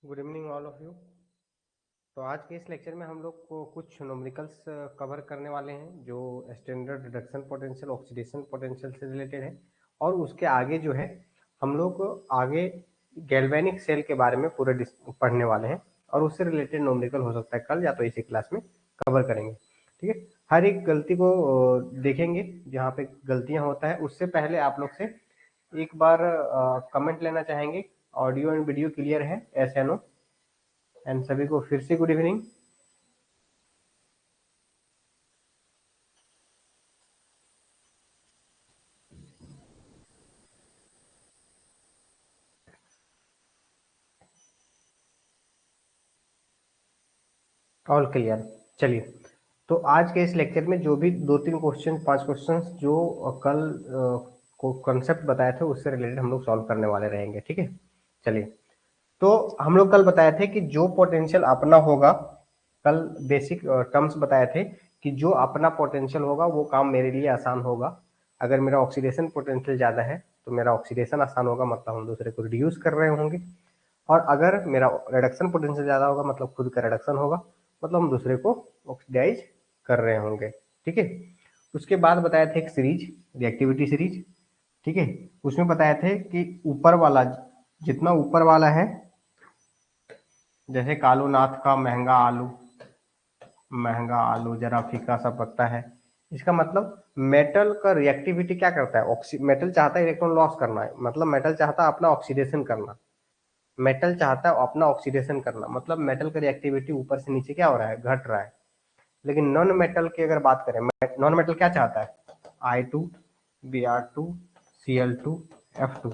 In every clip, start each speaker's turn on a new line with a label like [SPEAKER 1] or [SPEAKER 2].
[SPEAKER 1] Good evening all of you. तो आज के इस लेक्चर में हम लोग को कुछ न्यूमेरिकल्स कवर करने वाले हैं जो standard reduction potential oxidation potential से रिलेटेड है, और उसके आगे जो है हम लोग आगे गैल्वेनिक सेल के बारे में पूरे पढ़ने वाले हैं, और उससे रिलेटेड न्यूमेरिकल हो सकता है कल या तो इसी क्लास में कवर करेंगे। ठीक है, हर एक गलती को देखेंगे जहाँ पे गलतियाँ होता है। उससे पहले आप लोग से एक बार कमेंट लेना चाहेंगे, ऑडियो एंड वीडियो क्लियर है, एस या नो? एंड सभी को फिर से गुड इवनिंग। All clear. चलिए, तो आज के इस लेक्चर में जो भी 2-3 क्वेश्चन 5 क्वेश्चंस जो कल को कॉन्सेप्ट बताए थे उससे रिलेटेड हम लोग सॉल्व करने वाले रहेंगे। ठीक है, चलिए। तो हम लोग कल बताए थे कि जो पोटेंशियल अपना होगा, कल बेसिक टर्म्स बताए थे कि जो अपना पोटेंशियल होगा वो काम मेरे लिए आसान होगा। अगर मेरा ऑक्सीडेशन पोटेंशियल ज़्यादा है तो मेरा ऑक्सीडेशन आसान होगा, मतलब हम दूसरे को रिड्यूस कर रहे होंगे। और अगर मेरा रिडक्शन पोटेंशियल ज़्यादा होगा मतलब खुद का रिडक्शन होगा, मतलब हम दूसरे को ऑक्सीडाइज कर रहे होंगे। ठीक है, उसके बाद बताए थे एक सीरीज, रिएक्टिविटी सीरीज। ठीक है, उसमें बताए थे कि ऊपर वाला, जितना ऊपर वाला है, जैसे कालू नाथ का महंगा आलू जरा फीका सा पकता है, इसका मतलब मेटल का रिएक्टिविटी क्या करता है, मेटल चाहता है इलेक्ट्रॉन लॉस करना है, मतलब मेटल चाहता है अपना ऑक्सीडेशन करना। मेटल चाहता है अपना ऑक्सीडेशन करना, मतलब मेटल का रिएक्टिविटी ऊपर से नीचे क्या हो रहा है, घट रहा है। लेकिन नॉन मेटल की अगर बात करें, नॉन मेटल क्या चाहता है, I2 Br2 Cl2 F2।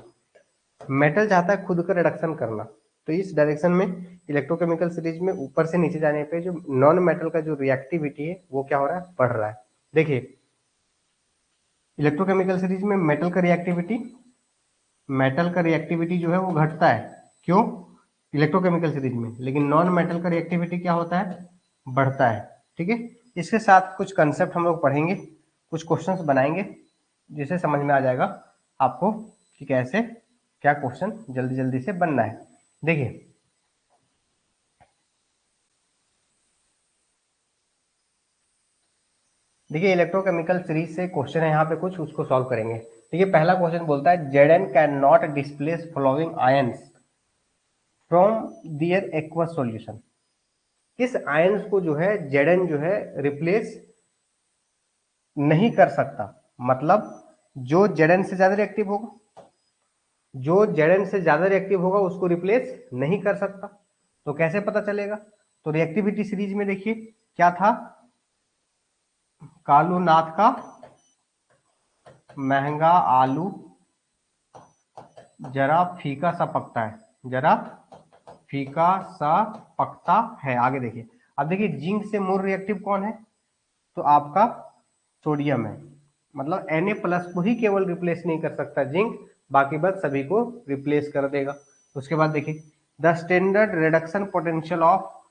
[SPEAKER 1] Metal चाहता है खुद का रिडक्शन करना। तो इस डायरेक्शन में इलेक्ट्रोकेमिकल सीरीज में ऊपर से नीचे जाने पे जो नॉन मेटल का जो रिएक्टिविटी है वो क्या हो रहा है, बढ़ रहा है। देखिए, इलेक्ट्रोकेमिकल सीरीज में मेटल का रिएक्टिविटी जो है वो घटता है। क्यों? इलेक्ट्रोकेमिकल सीरीज में। लेकिन नॉन मेटल का रिएक्टिविटी क्या होता है, बढ़ता है। ठीक है, इसके साथ कुछ कंसेप्ट हम लोग पढ़ेंगे, कुछ क्वेश्चंस बनाएंगे, जिससे समझ में आ जाएगा आपको कि कैसे क्या क्वेश्चन जल्दी जल्दी से बनना है। देखिए, इलेक्ट्रोकेमिकल सीरीज से क्वेश्चन है यहाँ पे कुछ, उसको सॉल्व करेंगे। देखिए, पहला क्वेश्चन बोलता है Zn can not displace following ions from their aqueous solution. किस आयंस को जो है Zn जो है रिप्लेस नहीं कर सकता, मतलब जो Zn से ज्यादा रिएक्टिव होगा, जो Zn से ज्यादा रिएक्टिव होगा उसको रिप्लेस नहीं कर सकता। तो कैसे पता चलेगा? तो रिएक्टिविटी सीरीज में देखिए क्या था, कालू नाथ का महंगा आलू जरा फीका सा पकता है, जरा फीका सा पकता है। आगे देखिए, अब देखिए जिंक से मोर रिएक्टिव कौन है, तो आपका सोडियम है। मतलब Na+ को ही केवल रिप्लेस नहीं कर सकता जिंक, बाकी बस सभी को रिप्लेस कर देगा। उसके बाद देखिए, the standard reduction potential of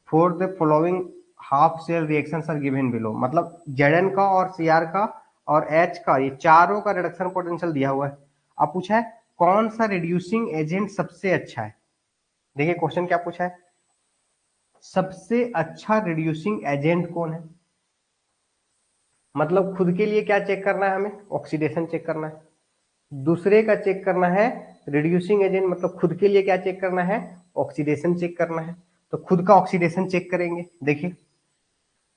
[SPEAKER 1] for the following half cell reactions are given below. मतलब Zn का और Cr का और H का, ये चारों का रिडक्शन पोटेंशियल दिया हुआ है। अब पूछा है कौन सा रिड्यूसिंग एजेंट सबसे अच्छा है। देखिए क्वेश्चन क्या पूछा है, सबसे अच्छा रिड्यूसिंग एजेंट कौन है। मतलब खुद के लिए क्या चेक करना है हमें, ऑक्सीडेशन चेक करना है। दूसरे का चेक करना है रिड्यूसिंग एजेंट, मतलब खुद के लिए क्या चेक करना है, ऑक्सीडेशन चेक करना है। तो खुद का ऑक्सीडेशन चेक करेंगे। देखिए,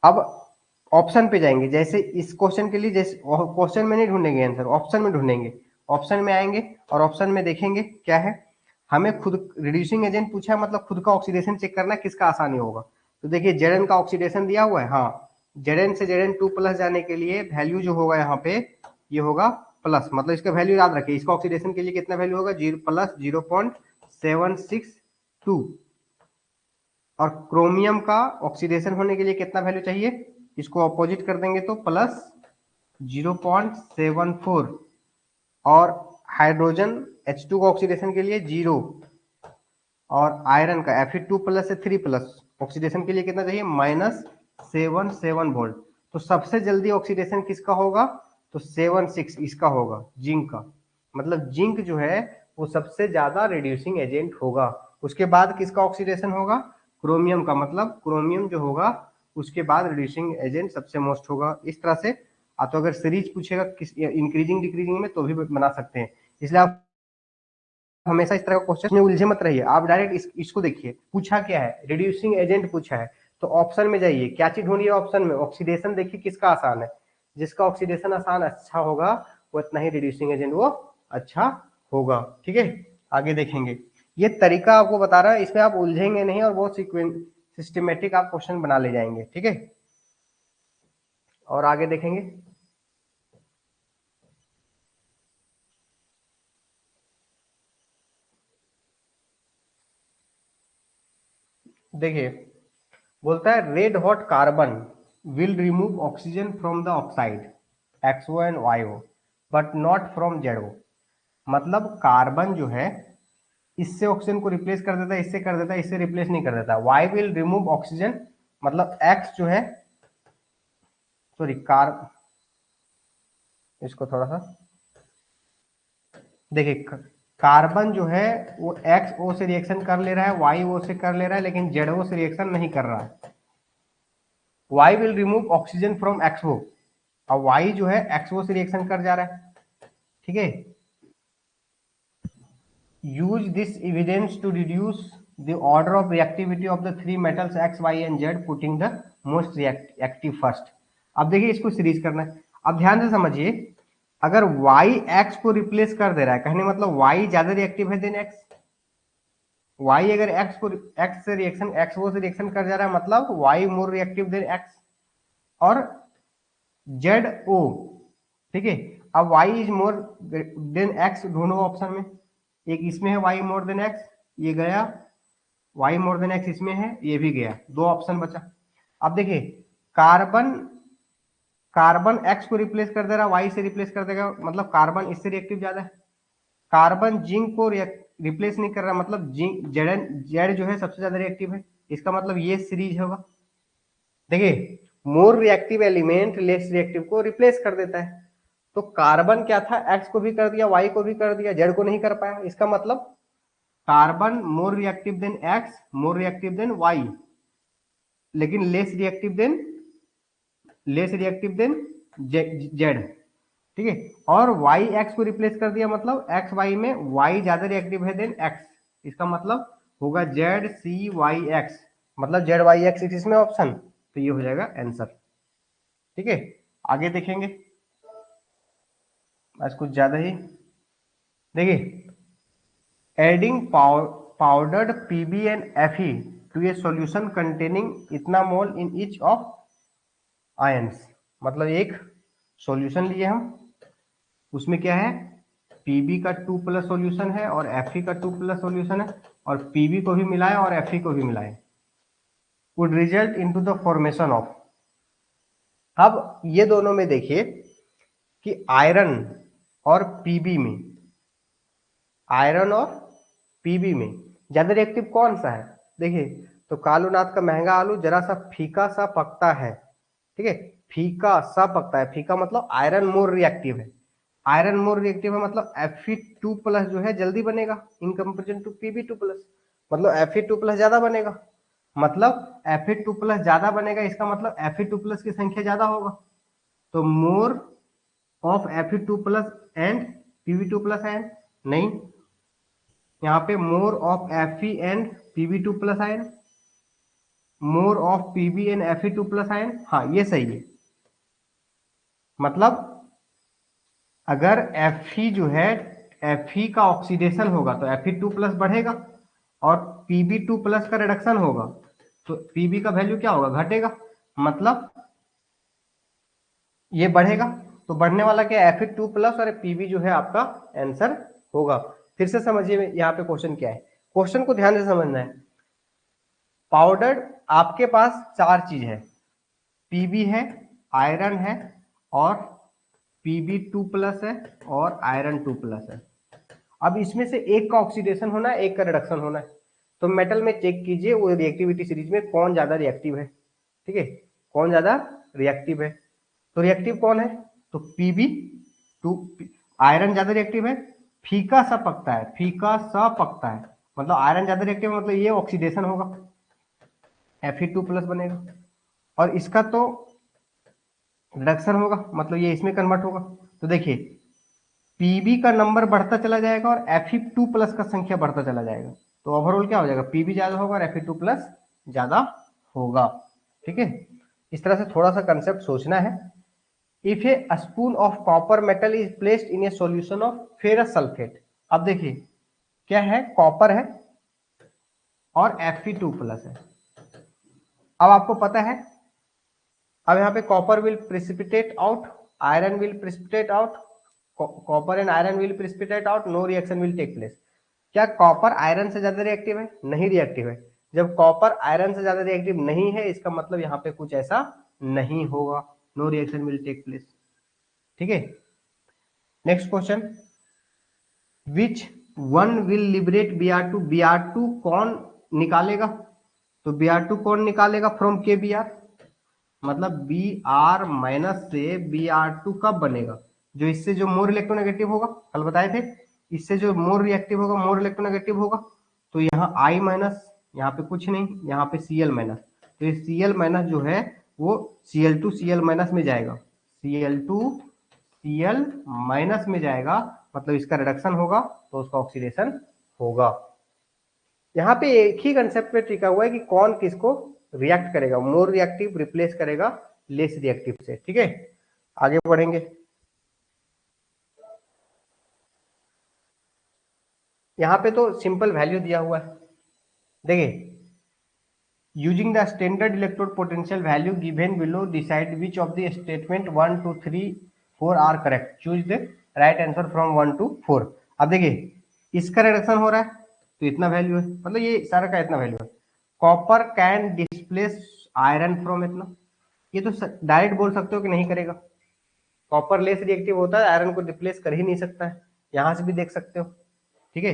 [SPEAKER 1] अब ऑप्शन पे जाएंगे, जैसे इस क्वेश्चन के लिए, जैसे क्वेश्चन में नहीं ढूंढेंगे आंसर, ऑप्शन में ढूंढेंगे। ऑप्शन में आएंगे और ऑप्शन में देखेंगे क्या है, हमें खुद रिड्यूसिंग एजेंट पूछा है, मतलब खुद का ऑक्सीडेशन चेक करना है, किसका आसानी होगा। तो देखिए Zn का ऑक्सीडेशन दिया हुआ है, हाँ, Zn से Zn2+ जाने के लिए वैल्यू जो होगा यहाँ पे ये होगा प्लस, मतलब इसका वैल्यू याद रखिए, इसका ऑक्सीडेशन के लिए कितना वैल्यू होगा, 0+0.762। और क्रोमियम का ऑक्सीडेशन होने के लिए कितना वैल्यू चाहिए, इसको अपोजिट कर देंगे तो +0.74। और हाइड्रोजन H2 का ऑक्सीडेशन के लिए 0, और आयरन का Fe2+ से 3+ ऑक्सीडेशन के लिए कितना चाहिए, -77 वोल्ट। तो सबसे जल्दी ऑक्सीडेशन किसका होगा, तो 76 इसका होगा, जिंक का। मतलब जिंक जो है वो सबसे ज्यादा रिड्यूसिंग एजेंट होगा। उसके बाद किसका ऑक्सीडेशन होगा, क्रोमियम का, मतलब क्रोमियम जो होगा उसके बाद रिड्यूसिंग एजेंट सबसे मोस्ट होगा। इस तरह से तो अगर सीरीज पूछेगा किस इंक्रीजिंग डिक्रीजिंग में तो भी बना सकते हैं। इसलिए आप हमेशा इस तरह का क्वेश्चन में उलझे मत रहिए, आप डायरेक्ट इसको देखिए पूछा क्या है, रिड्यूसिंग एजेंट पूछा है तो ऑप्शन में जाइए, क्या चीज ढूंढिए ऑप्शन में, ऑक्सीडेशन देखिए किसका आसान है, जिसका ऑक्सीडेशन आसान अच्छा होगा वो इतना ही रिड्यूसिंग एजेंट वो अच्छा होगा। ठीक है, आगे देखेंगे, ये तरीका आपको बता रहा है, इसमें आप उलझेंगे नहीं और बहुत सिस्टमेटिक आप क्वेश्चन बना ले जाएंगे। ठीक है, और आगे देखेंगे, देखिए बोलता है red hot carbon will remove oxygen from the oxide XO and YO but not from ZO। मतलब कार्बन जो है इससे ऑक्सीजन को रिप्लेस कर देता है, इससे कर देता है, इससे रिप्लेस नहीं कर देता। वाई विल रिमूव ऑक्सीजन, मतलब एक्स जो है, सॉरी इसको थोड़ा सा देखिए, कार्बन जो है वो एक्स ओ से रिएक्शन कर ले रहा है, वाई ओ से कर ले रहा है, लेकिन जेड ओ से रिएक्शन नहीं कर रहा है। Y will remove oxygen from XO, और वाई जो है एक्सओ से रिएक्शन कर जा रहा है। ठीक है, use this evidence to reduce the order of reactivity of the three metals X, Y and Z, putting the most reactive first। अब देखिए इसको सीरीज करना है, अब ध्यान से समझिए, अगर Y X को रिप्लेस कर दे रहा है, कहने मतलब Y ज्यादा रिएक्टिव है देन X, Y अगर X को X से रिएक्शन XO से रिएक्शन कर जा रहा है मतलब Y मोर रिएक्टिव देन X और ZO। ठीक है, अब Y is more than X ढूंढो ऑप्शन में, एक इसमें है y मोर देन x, ये गया, y मोर देन x इसमें है, ये भी गया, दो ऑप्शन बचा। अब देखिए कार्बन कार्बन x को रिप्लेस कर दे रहा, y से रिप्लेस कर देगा, मतलब कार्बन इससे रिएक्टिव ज्यादा है। कार्बन जिंक को रिप्लेस नहीं कर रहा, मतलब जिंक जेड जो है सबसे ज्यादा रिएक्टिव है, इसका मतलब ये सीरीज होगा। देखिए more reactive element less reactive को रिप्लेस कर देता है, तो कार्बन क्या था, एक्स को भी कर दिया, वाई को भी कर दिया, जेड को नहीं कर पाया, इसका मतलब carbon more reactive than X, more reactive than Y, लेकिन लेस रिएक्टिव देन जेड। ठीक है, और वाई एक्स को रिप्लेस कर दिया, मतलब एक्स वाई में वाई ज्यादा रिएक्टिव है देन एक्स, इसका मतलब होगा जेड सी वाई एक्स, मतलब जेड वाई एक्स इसमें ऑप्शन, तो ये हो जाएगा आंसर। ठीक है, आगे देखेंगे, आज कुछ ज्यादा ही देखिए, adding powdered Pb and Fe to a solution containing इतना मोल in each of ions, मतलब एक सॉल्यूशन लिए हम, उसमें क्या है Pb का 2+ सॉल्यूशन है और Fe का 2+ सॉल्यूशन है, और Pb को भी मिलाए और Fe को भी मिलाए, would result into the formation of। अब ये दोनों में देखिए कि आयरन और Pb में, आयरन और पीबी में ज्यादा रिएक्टिव कौन सा है, देखिए तो कालू नाथ का महंगा आलू जरा सा फीका सा पकता है। ठीक है, फीका सा पकता है, फीका मतलब आयरन मोर रिएक्टिव है, आयरन मोर रिएक्टिव है, मतलब Fe2+ जो है जल्दी बनेगा इन कंपेरिजन टू Pb2+, मतलब Fe2+ ज्यादा बनेगा, मतलब Fe2+ ज्यादा बनेगा, इसका मतलब Fe2+ की संख्या ज्यादा होगा, तो more of Fe2+ and Pb2+ है, नहीं, यहाँ पे more of Fe and Pb2+ ion, more of Pb and Fe2+ ion, हाँ ये सही है, मतलब अगर Fe जो है Fe का ऑक्सीडेशन होगा तो Fe2+ बढ़ेगा, और Pb2+ का रिडक्शन होगा तो Pb का वैल्यू क्या होगा, घटेगा, मतलब ये बढ़ेगा, तो बढ़ने वाला क्या Fe2+ और Pb जो है आपका आंसर होगा। फिर से समझिए यहाँ पे क्वेश्चन क्या है, क्वेश्चन को ध्यान से समझना है। पाउडर आपके पास चार चीज है, Pb है, आयरन है, और Pb2+ है, और आयरन 2+ है। अब इसमें से एक का ऑक्सीडेशन होना है, एक का रिडक्शन होना है, तो मेटल में चेक कीजिए वो रिएक्टिविटी सीरीज में कौन ज्यादा रिएक्टिव है। ठीक है, कौन ज्यादा रिएक्टिव है, तो रिएक्टिव कौन है, तो Pb2, आयरन ज्यादा रिएक्टिव है, फीका सा पकता है, फीका सा पकता है, मतलब आयरन ज्यादा रिएक्टिव मतलब ये ऑक्सीडेशन होगा, Fe2+ बनेगा, और इसका तो रिडक्शन होगा, मतलब ये इसमें कन्वर्ट होगा। तो देखिए पीबी का नंबर बढ़ता चला जाएगा और Fe2+ का संख्या बढ़ता चला जाएगा, तो ओवरऑल क्या हो जाएगा, पीबी ज्यादा होगा और Fe2+ ज्यादा होगा। ठीक है, इस तरह से थोड़ा सा कंसेप्ट सोचना है। If A spoon of copper metal is placed in A solution of ferrous sulphate, अब देखिए क्या है, कॉपर है और Fe2+ है। अब आपको पता है, अब यहाँ पे copper will precipitate out, iron will precipitate out, copper and iron will precipitate out, no reaction will take place. क्या कॉपर आयरन से ज्यादा रिएक्टिव है? नहीं रिएक्टिव है। जब कॉपर आयरन से ज्यादा रिएक्टिव नहीं है, इसका मतलब यहाँ पे कुछ ऐसा नहीं होगा, no reaction will take place. ठीक है, next question, which one will liberate Br2, Br2 कौन निकालेगा? तो Br2 कौन निकालेगा फ्रॉम KBr, मतलब Br- से Br2 कब बनेगा? जो इससे जो मोर इलेक्ट्रोनेगेटिव होगा, कल बताए थे, इससे जो मोर रिएक्टिव होगा, मोर इलेक्ट्रोनेगेटिव होगा, तो यहाँ I-, यहाँ पे कुछ नहीं, यहाँ पे Cl-, तो ये Cl- जो है वो Cl2 Cl- में जाएगा, Cl2 Cl- में जाएगा, मतलब इसका रिडक्शन होगा तो उसका ऑक्सीडेशन होगा। यहाँ पे एक ही कंसेप्ट पे टिका हुआ है कि कौन किसको रिएक्ट करेगा, मोर रिएक्टिव रिप्लेस करेगा लेस रिएक्टिव से। ठीक है, आगे बढ़ेंगे। यहाँ पे तो सिंपल वैल्यू दिया हुआ है, देखिए, using the standard electrode potential value given below decide which of the statement 1 2 3 4 are correct, choose the right answer from 1 to 4। अब देखिए इसका रिडक्शन हो रहा है तो इतना वैल्यू है, मतलब ये सारा का इतना वैल्यू है। Copper can displace iron from इतना, ये तो डायरेक्ट बोल सकते हो कि नहीं करेगा, कॉपर लेस रिएक्टिव होता है, आयरन को रिप्लेस कर ही नहीं सकता है, यहां से भी देख सकते हो। ठीक है,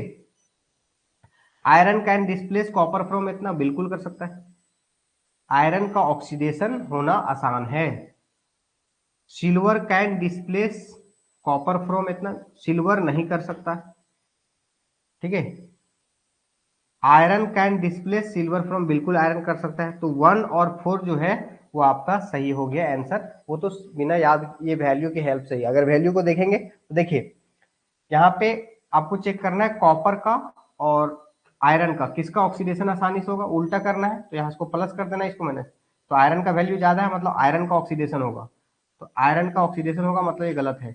[SPEAKER 1] iron can displace copper from इतना, बिल्कुल कर सकता है, आयरन का ऑक्सीडेशन होना आसान है। Silver can displace copper from इतना, सिल्वर नहीं कर सकता। ठीक है, iron can displace silver from, बिल्कुल आयरन कर सकता है। तो 1 और 4 जो है वो आपका सही हो गया आंसर, वो तो बिना याद ये वैल्यू की हेल्प से ही, अगर वैल्यू को देखेंगे तो देखिए यहाँ पे आपको चेक करना है कॉपर का और आयरन का किसका ऑक्सीडेशन आसानी से होगा, उल्टा करना है, तो यहाँ इसको प्लस कर देना है, इसको माइनस, तो आयरन का वैल्यू ज्यादा है मतलब आयरन का ऑक्सीडेशन होगा, तो आयरन का ऑक्सीडेशन होगा, मतलब ये गलत है।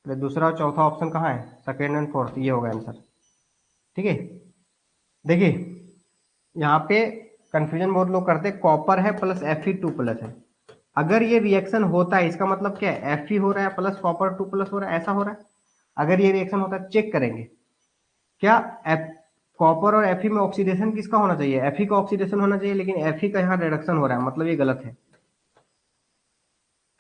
[SPEAKER 1] तो दूसरा और चौथा ऑप्शन कहाँ है, सेकेंड एंड फोर्थ, ये होगा आंसर। ठीक है, देखिए यहाँ पे कंफ्यूजन बहुत लोग करते हैं, कॉपर है प्लस Fe2+ है, अगर ये रिएक्शन होता है इसका मतलब क्या है, Fe हो रहा है प्लस कॉपर 2+ हो रहा है, ऐसा हो रहा है। अगर ये रिएक्शन होता है, चेक करेंगे क्या कॉपर और Fe में ऑक्सीडेशन किसका होना चाहिए, Fe का ऑक्सीडेशन होना चाहिए, लेकिन Fe का यहाँ रिडक्शन हो रहा है, मतलब ये गलत है।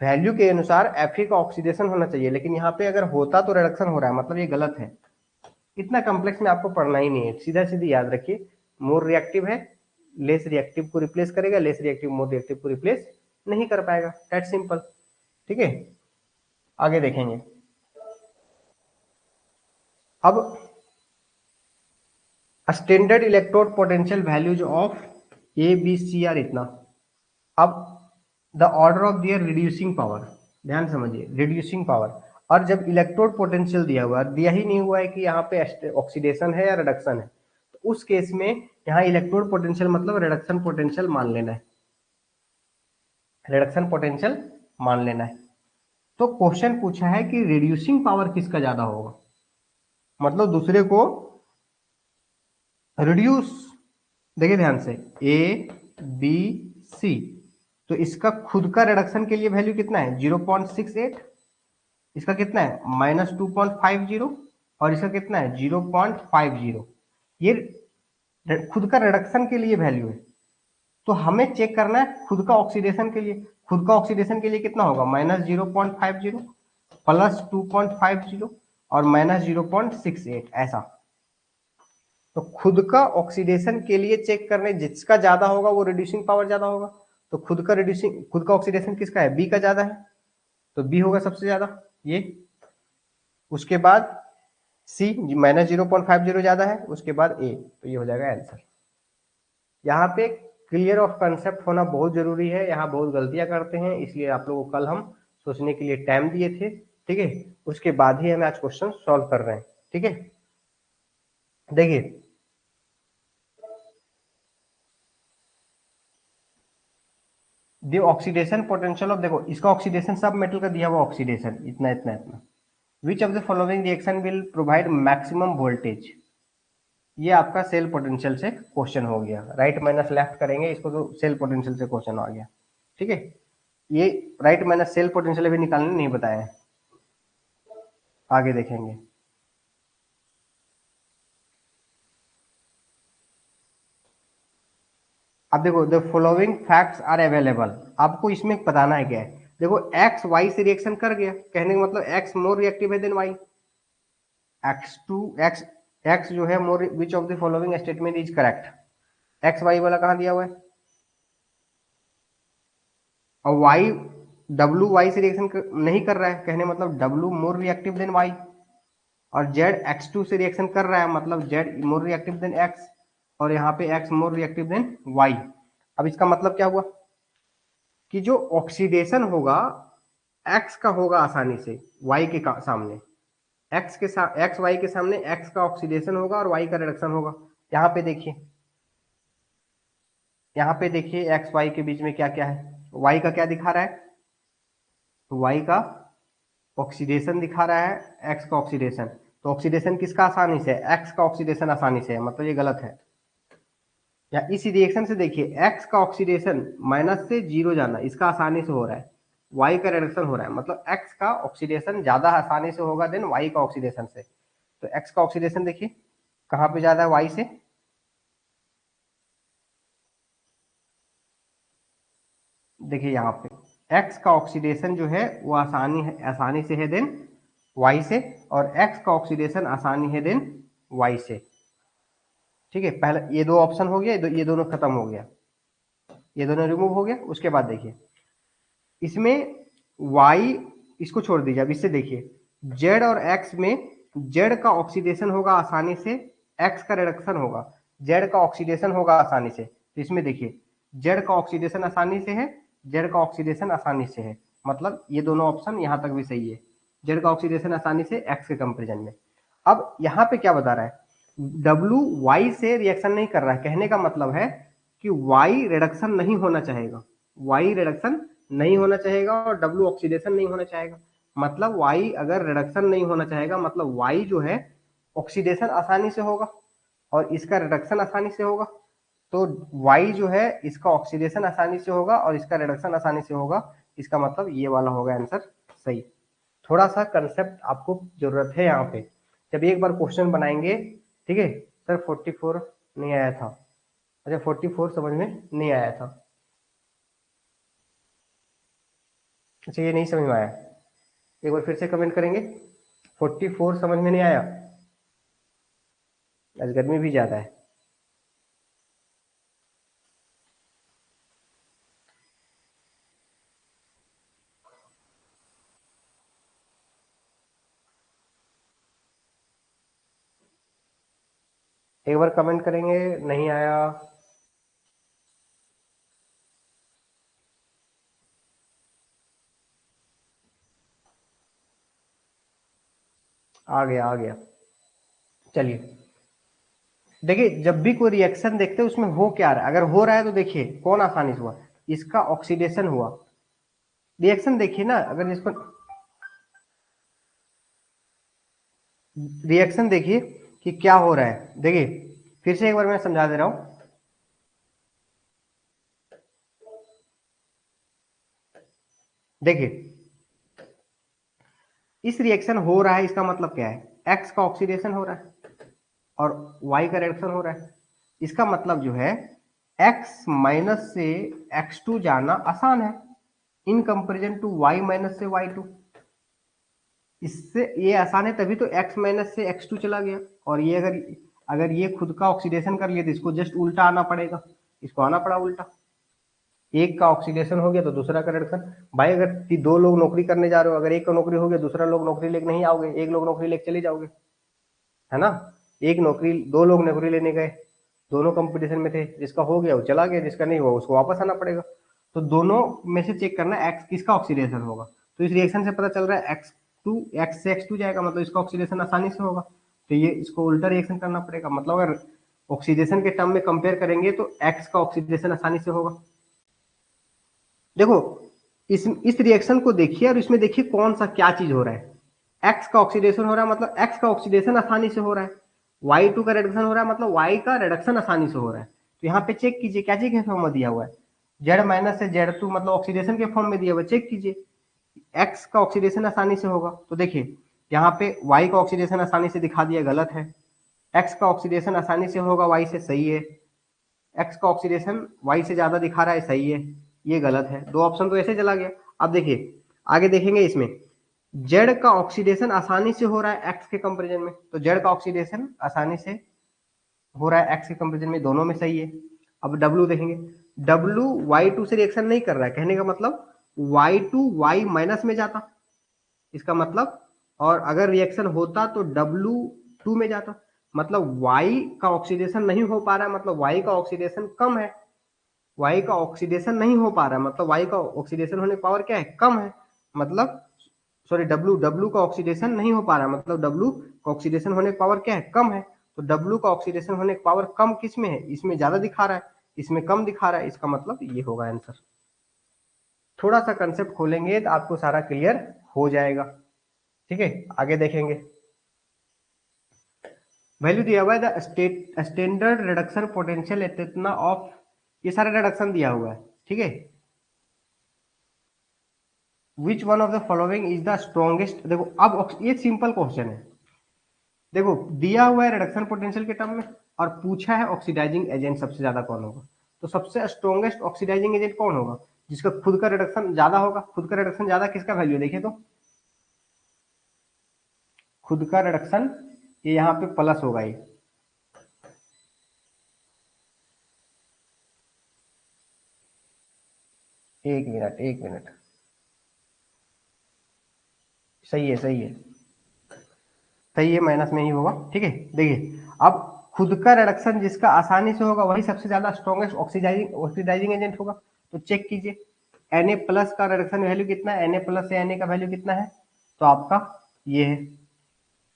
[SPEAKER 1] वैल्यू के अनुसार Fe का ऑक्सीडेशन होना चाहिए, लेकिन यहाँ पे अगर होता तो रिडक्शन हो रहा है, मतलब ये गलत है। इतना कम्प्लेक्स में आपको पढ़ना ही नहीं है, सीधा सीधी याद रखिए, मोर रिएक्टिव है लेस रिएक्टिव को रिप्लेस करेगा, लेस रिएक्टिव मोर रिएक्टिव को रिप्लेस नहीं कर पाएगा, दैट सिंपल। ठीक है, आगे देखेंगे। अब standard electrode potential values of ABCr इतना। अब the order of their reducing power, ध्यान समझिए, रिड्यूसिंग पावर, और जब इलेक्ट्रोड पोटेंशियल दिया हुआ है, दिया ही नहीं हुआ है कि यहाँ पे ऑक्सीडेशन है या रिडक्शन है, तो उस केस में यहाँ इलेक्ट्रोड पोटेंशियल मतलब रिडक्शन पोटेंशियल मान लेना है, रिडक्शन पोटेंशियल मान लेना है। तो क्वेश्चन पूछा है कि रिड्यूसिंग पावर किसका ज्यादा होगा, मतलब दूसरे को रिड्यूस, देखिए ध्यान से, ABC, तो इसका खुद का रिडक्शन के लिए वैल्यू कितना है 0.68, इसका कितना है -2.50, और इसका कितना है 0.50, ये खुद का रिडक्शन के लिए वैल्यू है। तो हमें चेक करना है खुद का ऑक्सीडेशन के लिए, खुद का ऑक्सीडेशन के लिए कितना होगा -0.50 +2.50 और -0.68, ऐसा। तो खुद का ऑक्सीडेशन के लिए चेक करने, जिसका ज्यादा होगा वो रिड्यूसिंग पावर ज्यादा होगा, तो खुद का ऑक्सीडेशन किसका है, बी का ज्यादा है, तो बी होगा सबसे ज्यादा ये। उसके बाद सी -0.50 ज्यादा है, उसके बाद ए, तो ये हो जाएगा आंसर। यहाँ पे क्लियर ऑफ कंसेप्ट होना बहुत जरूरी है, यहाँ बहुत गलतियां करते हैं, इसलिए आप लोगों को कल हम सोचने के लिए टाइम दिए थे, ठीक है, उसके बाद ही हम आज क्वेश्चन सॉल्व कर रहे हैं, ठीक है। देखिए द ऑक्सीडेशन पोटेंशियल ऑफ, देखो इसका ऑक्सीडेशन सब मेटल का दिया हुआ ऑक्सीडेशन इतना इतना इतना। विच of the following reaction will provide maximum voltage, ये आपका सेल पोटेंशियल से क्वेश्चन हो गया, राइट माइनस लेफ्ट करेंगे इसको तो सेल पोटेंशियल से क्वेश्चन आ गया, ठीक है। ये राइट माइनस सेल पोटेंशियल अभी निकालने नहीं बताया है, आगे देखेंगे। अब देखो the following facts are available, आपको इसमें बताना है क्या है। देखो एक्स वाई से रिएक्शन कर गया, कहने का मतलब एक्स मोर रिएक्टिव है than Y, X two X, X जो है more, which of the following statement is correct, X Y वाला कहां दिया हुआ है, और वाई डब्ल्यू वाई से रिएक्शन नहीं कर रहा है, कहने मतलब W more reactive than Y, और जेड एक्स टू से रिएक्शन कर रहा है, मतलब Z more reactive than X, और यहाँ पे X more reactive than Y. अब इसका मतलब क्या हुआ कि जो ऑक्सीडेशन होगा एक्स का होगा आसानी से वाई के सामने, एक्स के साथ एक्स वाई के सामने एक्स का ऑक्सीडेशन होगा और वाई का रिडक्शन होगा। यहाँ पे देखिए, यहाँ पे देखिए एक्स वाई के बीच में क्या क्या है, वाई का क्या दिखा रहा है, वाई का ऑक्सीडेशन दिखा रहा है, एक्स का ऑक्सीडेशन, तो ऑक्सीडेशन किसका आसानी से, एक्स का ऑक्सीडेशन आसानी से है, मतलब ये गलत है। या इस रिएक्शन से देखिए एक्स का ऑक्सीडेशन माइनस से जीरो जाना इसका आसानी से हो रहा है, वाई का रिडक्शन हो रहा है, मतलब एक्स का ऑक्सीडेशन ज्यादा आसानी से होगा देन वाई का ऑक्सीडेशन से। तो एक्स का ऑक्सीडेशन देखिए कहां पे ज्यादा है, वाई से, देखिए यहाँ पे एक्स का ऑक्सीडेशन जो है वो आसानी से है देन वाई से, और एक्स का ऑक्सीडेशन आसानी है देन वाई से, ठीक है। पहले ये दो ऑप्शन हो गया, ये दोनों खत्म हो गया, ये दोनों रिमूव हो गया। उसके बाद देखिए इसमें y, इसको छोड़ दीजिए, अब इससे देखिए z और x में z का ऑक्सीडेशन होगा आसानी से, x का रिडक्शन होगा, z का ऑक्सीडेशन होगा आसानी से, तो इसमें देखिए z का ऑक्सीडेशन आसानी से है, z का ऑक्सीडेशन आसानी से है, मतलब ये दोनों ऑप्शन यहां तक भी सही है, z का ऑक्सीडेशन आसानी से x के कंपेरिजन में। अब यहाँ पे क्या बता रहा है, W Y से रिएक्शन नहीं कर रहा है, कहने का मतलब है कि Y रिडक्शन नहीं होना चाहेगा, Y रिडक्शन नहीं होना चाहेगा और W ऑक्सीडेशन नहीं होना चाहेगा, मतलब Y अगर रिडक्शन नहीं होना चाहेगा मतलब Y जो है ऑक्सीडेशन आसानी से होगा और इसका रिडक्शन आसानी से होगा, तो Y जो है इसका ऑक्सीडेशन आसानी से होगा और इसका रिडक्शन आसानी से होगा, इसका मतलब ये वाला होगा आंसर सही। थोड़ा सा कंसेप्ट आपको जरूरत है यहाँ पे, जब एक बार क्वेश्चन बनाएंगे, ठीक है। सर 44 नहीं आया था, अच्छा 44 समझ में नहीं आया था, अच्छा ये नहीं समझ में आया, एक बार फिर से कमेंट करेंगे, 44 समझ में नहीं आया, आज गर्मी भी ज्यादा है। एक बार कमेंट करेंगे, नहीं आया, आ गया आ गया। चलिए देखिए जब भी कोई रिएक्शन देखते हैं उसमें हो क्या रहा है, अगर हो रहा है तो देखिए कौन आसानी से हुआ, इसका ऑक्सीडेशन हुआ, रिएक्शन देखिए ना, अगर जिसको रिएक्शन देखिए कि क्या हो रहा है, देखिए फिर से एक बार मैं समझा दे रहा हूं, देखिए इस रिएक्शन हो रहा है इसका मतलब क्या है, एक्स का ऑक्सीडेशन हो रहा है और वाई का रिडक्शन हो रहा है, इसका मतलब जो है एक्स माइनस से एक्स टू जाना आसान है in comparison to Y minus से वाई टू, इससे ये आसान है तभी तो एक्स माइनस से एक्स टू चला गया, और ये अगर अगर ये खुद का ऑक्सीडेशन कर लिया तो इसको जस्ट उल्टा आना पड़ेगा, इसको आना पड़ा उल्टा, एक का ऑक्सीडेशन हो गया तो दूसरा का रिडक्शन। भाई अगर दो लोग नौकरी करने जा रहे हो, अगर एक का नौकरी हो गया दूसरा लोग नौकरी लेके नहीं आओगे, एक लोग नौकरी लेके चले जाओगे, है ना। एक नौकरी, दो लोग नौकरी लेने गए, दोनों कंपटीशन में थे, जिसका हो गया वो चला गया, जिसका नहीं हुआ उसको वापस आना पड़ेगा। तो दोनों में से चेक करना है एक्स किसका ऑक्सीडेशन होगा। तो इस रिएक्शन से पता चल रहा है एक्स से एक्स टू जाएगा, मतलब इसका ऑक्सीडेशन आसानी से होगा। तो ये इसको उल्टा रिएक्शन करना पड़ेगा, मतलब अगर ऑक्सीडेशन के टर्म में कंपेयर करेंगे तो एक्स का ऑक्सीडेशन आसानी से होगा। देखो इस रिएक्शन को देखिए और इसमें देखिए कौन सा क्या चीज हो रहा है। एक्स का ऑक्सीडेशन हो रहा है, मतलब एक्स का ऑक्सीडेशन आसानी से हो रहा है। Y2 का रिडक्शन हो रहा है, मतलब Y का रिडक्शन आसानी से हो रहा है। तो यहाँ पे चेक कीजिए क्या चीज के फॉर्म में दिया हुआ है, Z माइनस से Z2, मतलब ऑक्सीडेशन के फॉर्म में दिया हुआ है। चेक कीजिए एक्स का ऑक्सीडेशन आसानी से होगा, तो देखिए यहाँ पे Y का ऑक्सीडेशन आसानी से दिखा दिया, गलत है। एक्स का ऑक्सीडेशन आसानी से होगा Y से, सही है। एक्स का ऑक्सीडेशन Y से ज्यादा दिखा रहा है, सही है। ये गलत है, दो ऑप्शन तो ऐसे चला गया। अब देखिए आगे देखेंगे इसमें, जेड का ऑक्सीडेशन आसानी से हो रहा है एक्स के कंपेरिजन में, तो जेड का ऑक्सीडेशन आसानी से हो रहा है एक्स के कंपेरिजन में, दोनों में सही है। अब डब्ल्यू देखेंगे, डब्ल्यू Y2 से रिएक्शन नहीं कर रहा है, कहने का मतलब Y2 Y माइनस में जाता, इसका मतलब, और अगर रिएक्शन होता तो W2 में जाता, मतलब Y का ऑक्सीडेशन नहीं हो पा रहा है, मतलब Y का ऑक्सीडेशन कम है। Y का ऑक्सीडेशन नहीं हो पा रहा है, मतलब Y का ऑक्सीडेशन होने की पावर क्या है, कम है। मतलब सॉरी, W का ऑक्सीडेशन नहीं हो पा रहा है, मतलब W का ऑक्सीडेशन होने की पावर क्या है, कम है। तो W का ऑक्सीडेशन होने की पावर कम किस में है, इसमें ज्यादा दिखा रहा है, इसमें कम दिखा रहा है, इसका मतलब ये होगा आंसर। थोड़ा सा कंसेप्ट खोलेंगे तो आपको सारा क्लियर हो जाएगा। ठीक है, आगे देखेंगे। वैल्यू दिया हुआ है the standard reduction potential at इतना ऑफ, ये सारा रिडक्शन दिया हुआ है। ठीक है, which one of the following is the strongest, देखो अब ये सिंपल क्वेश्चन है। देखो दिया हुआ है रिडक्शन पोटेंशियल के टर्म में, और पूछा है ऑक्सीडाइजिंग एजेंट सबसे ज्यादा कौन होगा। तो सबसे स्ट्रॉन्गेस्ट ऑक्सीडाइजिंग एजेंट कौन होगा, जिसका खुद का रिडक्शन ज्यादा होगा। खुद का रिडक्शन ज्यादा किसका वैल्यू देखे तो, खुद का रिडक्शन ये यहाँ पे प्लस होगा ये, एक मिनट एक मिनट, सही है सही है सही है, माइनस में ही होगा। ठीक है, देखिए अब खुद का रिडक्शन जिसका आसानी से होगा वही सबसे ज्यादा स्ट्रॉन्गेस्ट ऑक्सीडाइजिंग एजेंट होगा। तो चेक कीजिए Na प्लस का रिडक्शन वैल्यू कितना है, Na प्लस से Na का वैल्यू कितना है, तो आपका ये है।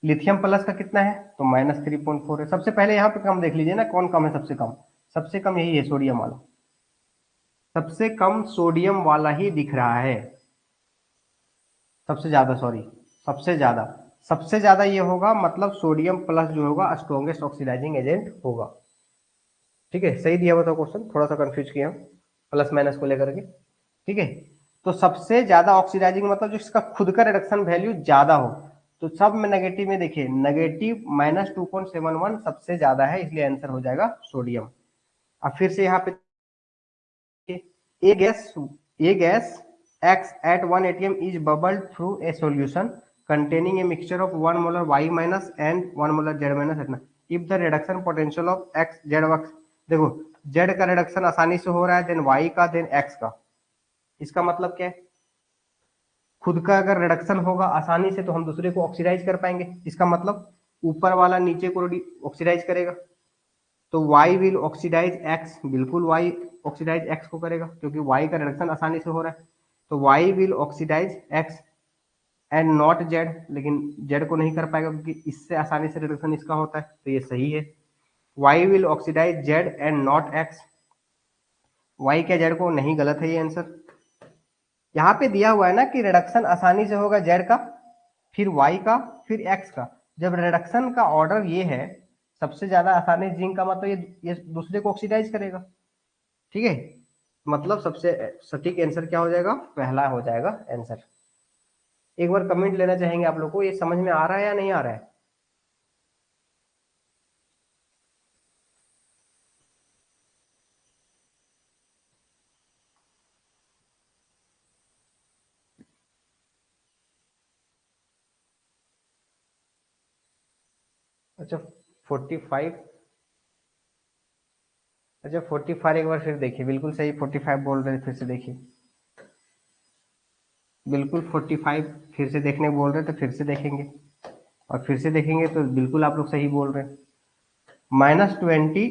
[SPEAKER 1] लिथियम प्लस का कितना है, तो -3.4 है। सबसे पहले यहाँ पे कम देख लीजिए ना, कौन कम है सबसे कम, सबसे कम यही है सोडियम वाला, सबसे कम सोडियम वाला ही दिख रहा है। सबसे ज्यादा, सॉरी, सबसे ज्यादा, सबसे ज्यादा ये होगा, मतलब सोडियम प्लस जो होगा स्ट्रॉन्गेस्ट ऑक्सीडाइजिंग एजेंट होगा। ठीक है, सही दिया हुआ था क्वेश्चन, थोड़ा सा कंफ्यूज किया प्लस माइनस को लेकर के। ठीक है, तो सबसे ज्यादा ऑक्सीडाइजिंग मतलब जिसका खुद का रिडक्शन वैल्यू ज्यादा हो। तो सब में नेगेटिव में देखिए, नेगेटिव -2.71 सबसे ज्यादा है, इसलिए आंसर हो जाएगा सोडियम। अब फिर से यहाँ पे A gas, A gas acts at 1 atm is bubbled through a solution containing a mixture of 1 molar Y minus and 1 molar Z minus इतना। If the reduction potential of X Z wax, देखो Z का reduction आसानी से हो रहा है, then Y का, then X का, इसका मतलब क्या है, खुद का अगर रिडक्शन होगा आसानी से तो हम दूसरे को ऑक्सीडाइज कर पाएंगे, इसका मतलब ऊपर वाला नीचे को ऑक्सीडाइज करेगा। तो y विल ऑक्सीडाइज x, बिल्कुल y ऑक्सीडाइज x को करेगा, क्योंकि y का रिडक्शन आसानी से हो रहा है। तो y will oxidise x and not z, लेकिन z को नहीं कर पाएगा क्योंकि इससे आसानी से रिडक्शन इसका होता है, तो ये सही है। y will oxidise z and not x, y क्या z को नहीं, गलत है ये आंसर। यहाँ पे दिया हुआ है ना कि रिडक्शन आसानी से होगा z का, फिर y का, फिर x का। जब रिडक्शन का ऑर्डर ये है, सबसे ज्यादा आसानी जिंक का, मतलब ये दूसरे को ऑक्सीडाइज करेगा। ठीक है, मतलब सबसे सटीक आंसर क्या हो जाएगा, पहला हो जाएगा आंसर। एक बार कमेंट लेना चाहेंगे आप लोग को, ये समझ में आ रहा है या नहीं आ रहा है। अच्छा 45, अच्छा 45 एक बार फिर देखिए, बिल्कुल सही 45 बोल रहे थे, फिर से देखिए, बिल्कुल 45 फिर से देखने बोल रहे थे, फिर से देखेंगे। और फिर से देखेंगे तो बिल्कुल आप लोग सही बोल रहे हैं। -20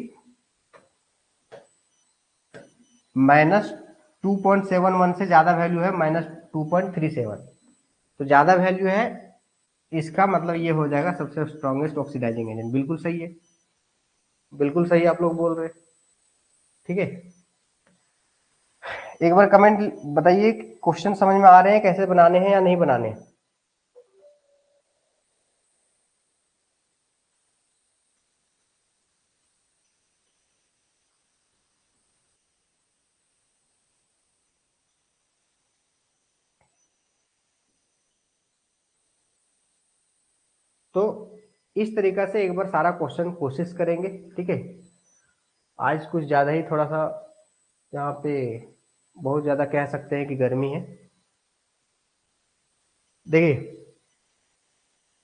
[SPEAKER 1] -2.71 से ज्यादा वैल्यू है -2.37, तो ज्यादा वैल्यू है, इसका मतलब ये हो जाएगा सबसे स्ट्रॉन्गेस्ट ऑक्सीडाइजिंग एजेंट। बिल्कुल सही है, बिल्कुल सही आप लोग बोल रहे हैं। ठीक है, एक बार कमेंट बताइए, क्वेश्चन समझ में आ रहे हैं कैसे बनाने हैं या नहीं बनाने हैं। तो इस तरीका से एक बार सारा क्वेश्चन कोशिश करेंगे। ठीक है, आज कुछ ज़्यादा ही थोड़ा सा यहाँ पे बहुत ज़्यादा कह सकते हैं कि गर्मी है। देखिए,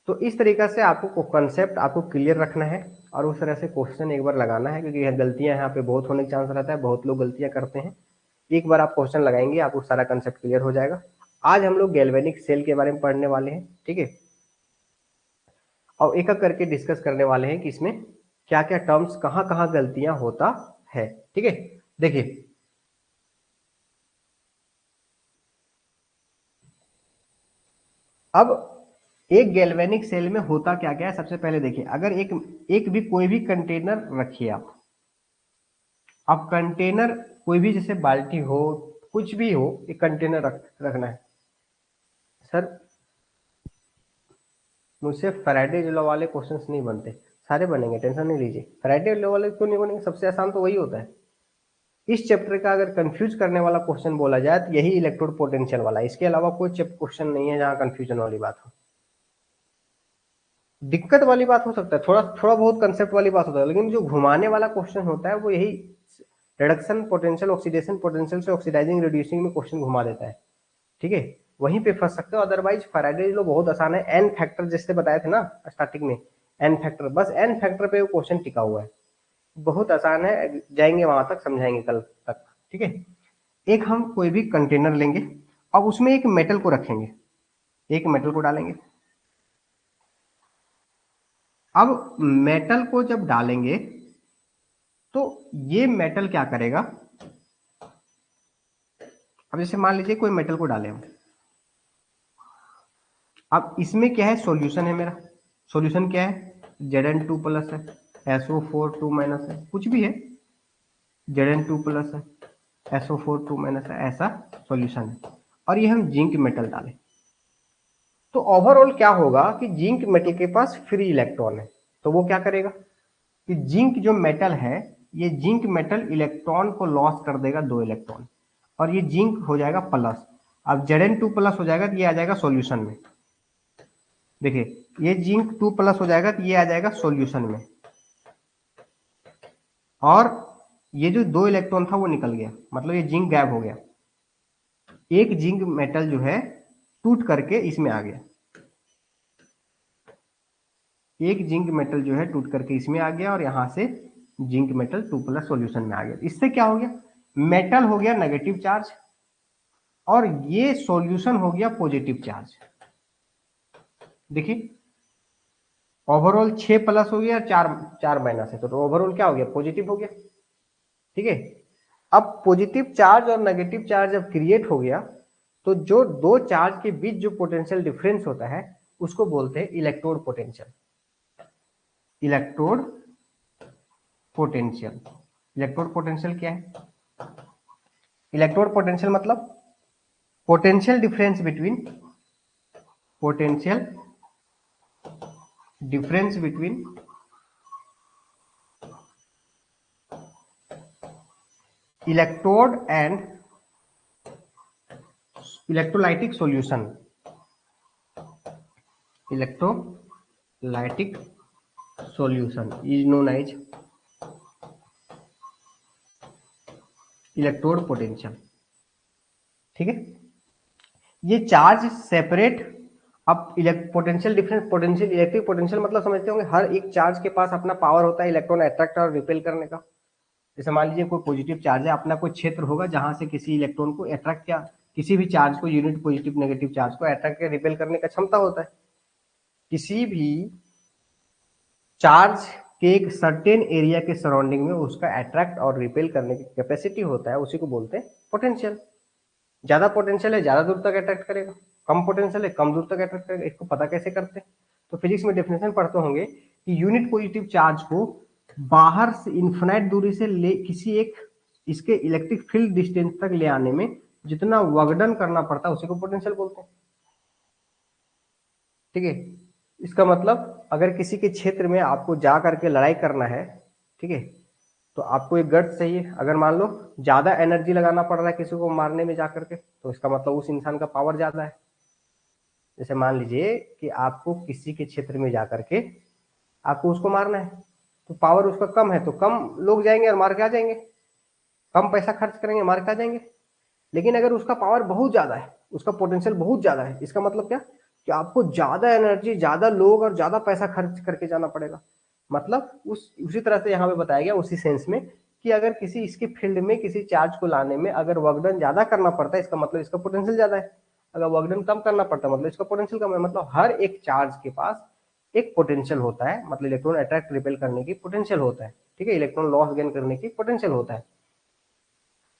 [SPEAKER 1] तो इस तरीका से आपको कंसेप्ट आपको क्लियर रखना है और उस तरह से क्वेश्चन एक बार लगाना है, क्योंकि गलतियां यहाँ पे बहुत होने का चांस रहता है, बहुत लोग गलतियां करते हैं। एक बार आप क्वेश्चन लगाएंगे आपको सारा कंसेप्ट क्लियर हो जाएगा। आज हम लोग गैल्वेनिक सेल के बारे में पढ़ने वाले हैं। ठीक है, और एक एक करके डिस्कस करने वाले हैं कि इसमें क्या क्या टर्म्स कहाँ कहाँ गलतियां होता है। ठीक है, देखिए, अब एक गैल्वेनिक सेल में होता क्या क्या है सबसे पहले देखिए। अगर एक भी कोई भी कंटेनर रखिए आप, अब कंटेनर कोई भी जैसे बाल्टी हो, कुछ भी हो, एक कंटेनर रखना है। सर मुझसे फैराडे लॉ वाले क्वेश्चंस नहीं बनते, सारे बनेंगे, टेंशन नहीं लीजिए। फैराडे लॉ वाले क्यों नहीं बनेंगे, सबसे आसान तो वही होता है। इस चैप्टर का अगर कंफ्यूज करने वाला क्वेश्चन बोला जाए तो यही इलेक्ट्रोड पोटेंशियल वाला, इसके अलावा कोई क्वेश्चन नहीं है जहां कंफ्यूजन वाली बात हो। दिक्कत वाली बात हो सकता है, थोड़ा थोड़ा बहुत कंसेप्ट वाली बात होता है, लेकिन जो घुमाने वाला क्वेश्चन होता है वो यही रिडक्शन पोटेंशियल, ऑक्सीडेशन पोटेंशियल से ऑक्सीडाइजिंग रिड्यूसिंग में क्वेश्चन घुमा देता है। ठीक है, वहीं पे फंस सकते हो। अदरवाइज फैराडे लॉ बहुत आसान है, एन फैक्टर जैसे बताए थे ना स्टार्टिंग में, एन फैक्टर, बस एन फैक्टर पे वो क्वेश्चन टिका हुआ है, बहुत आसान है, जाएंगे वहां तक, समझाएंगे कल तक। ठीक है, एक हम कोई भी कंटेनर लेंगे, अब उसमें एक मेटल को रखेंगे, एक मेटल को डालेंगे। अब मेटल को जब डालेंगे तो ये मेटल क्या करेगा, अब जैसे मान लीजिए कोई मेटल को डाले हम, अब इसमें क्या है, सॉल्यूशन है मेरा, सॉल्यूशन क्या है, Zn2 प्लस है, SO4 2 है, कुछ भी है, Zn2 प्लस है, SO4 2 है, ऐसा सॉल्यूशन है। और ये हम जिंक मेटल डालें तो ओवरऑल क्या होगा कि जिंक मेटल के पास फ्री इलेक्ट्रॉन है, तो वो क्या करेगा कि जिंक जो मेटल है, ये जिंक मेटल इलेक्ट्रॉन को लॉस कर देगा 2 इलेक्ट्रॉन, और ये जिंक हो जाएगा प्लस। अब Zn2 प्लस हो जाएगा तो ये आ जाएगा सॉल्यूशन में। देखिए, ये जिंक 2 प्लस हो जाएगा तो ये आ जाएगा सॉल्यूशन में, और ये जो 2 इलेक्ट्रॉन था वो निकल गया, मतलब ये जिंक गायब हो गया। एक जिंक मेटल जो है टूट करके इसमें आ गया, एक जिंक मेटल जो है टूट करके इसमें आ गया, और यहां से जिंक मेटल 2 प्लस सॉल्यूशन में आ गया। इससे क्या हो गया, मेटल हो गया नेगेटिव चार्ज, और ये सॉल्यूशन हो गया पॉजिटिव चार्ज। देखिए, ओवरऑल 6 प्लस हो गया, 4 4 माइनस है, तो ओवरऑल क्या हो गया, पॉजिटिव हो गया। ठीक है, अब पॉजिटिव चार्ज और नेगेटिव चार्ज जब क्रिएट हो गया तो जो दो चार्ज के बीच जो पोटेंशियल डिफरेंस होता है उसको बोलते हैं electrode potential. Electrode potential, electrode potential क्या है, इलेक्ट्रोड पोटेंशियल मतलब potential difference between, potential difference between electrode and electrolytic solution, electrolytic solution is known as electrode potential. ठीक है, ये चार्ज सेपरेट, अब potential difference, potential electric potential मतलब समझते होंगे, हर एक चार्ज के पास अपना पावर होता है इलेक्ट्रॉन अट्रैक्ट और रिपेल करने का। जैसे मान लीजिए कोई पॉजिटिव चार्ज है, अपना कोई क्षेत्र होगा जहां से किसी इलेक्ट्रॉन को अट्रैक्ट, या किसी भी चार्ज को, यूनिट पॉजिटिव नेगेटिव चार्ज को अट्रैक्ट या रिपेल करने का क्षमता होता है। किसी भी चार्ज के एक सर्टेन एरिया के सराउंडिंग में उसका अट्रैक्ट और रिपेल करने की कैपेसिटी होता है, उसी को बोलते हैं पोटेंशियल। ज्यादा पोटेंशियल है ज्यादा दूर तक अट्रैक्ट करेगा, कम पोटेंशियल है कम दूर तक अट्रैक्ट करेगा। इसको पता कैसे करते हैं? तो फिजिक्स में डेफिनेशन पढ़ते होंगे कि यूनिट पॉजिटिव चार्ज को बाहर से इन्फिनाइट दूरी से ले किसी एक इसके इलेक्ट्रिक फील्ड डिस्टेंस तक ले आने में जितना वर्क करना पड़ता है उसी को पोटेंशियल बोलते हैं। ठीक है, इसका मतलब अगर किसी के क्षेत्र में आपको जा करके लड़ाई करना है, ठीक है, तो आपको एक गट्स चाहिए। अगर मान लो ज्यादा एनर्जी लगाना पड़ रहा है किसी को मारने में जा करके, तो इसका मतलब उस इंसान का पावर ज्यादा है। जैसे मान लीजिए कि आपको किसी के क्षेत्र में जा करके आपको उसको मारना है, तो पावर उसका कम है, तो कम लोग जाएंगे और मार के आ जाएंगे, कम पैसा खर्च करेंगे मार के आ जाएंगे। लेकिन अगर उसका पावर बहुत ज्यादा है, उसका पोटेंशियल बहुत ज्यादा है, इसका मतलब क्या कि आपको ज्यादा एनर्जी ज्यादा लोग और ज्यादा पैसा खर्च करके जाना पड़ेगा। मतलब उसी तरह से यहाँ पे बताया गया उसी सेंस में कि अगर किसी इसके फील्ड में किसी चार्ज को लाने में अगर वर्कडन ज्यादा करना पड़ता है, इसका मतलब इसका पोटेंशियल ज्यादा है। अगर वर्कडन कम करना पड़ता है मतलब इसका पोटेंशियल कम है। मतलब हर एक चार्ज के पास एक पोटेंशियल होता है, मतलब इलेक्ट्रॉन अट्रैक्ट रिपेल करने की पोटेंशियल होता है, ठीक है, इलेक्ट्रॉन लॉस गेन करने की पोटेंशियल होता है।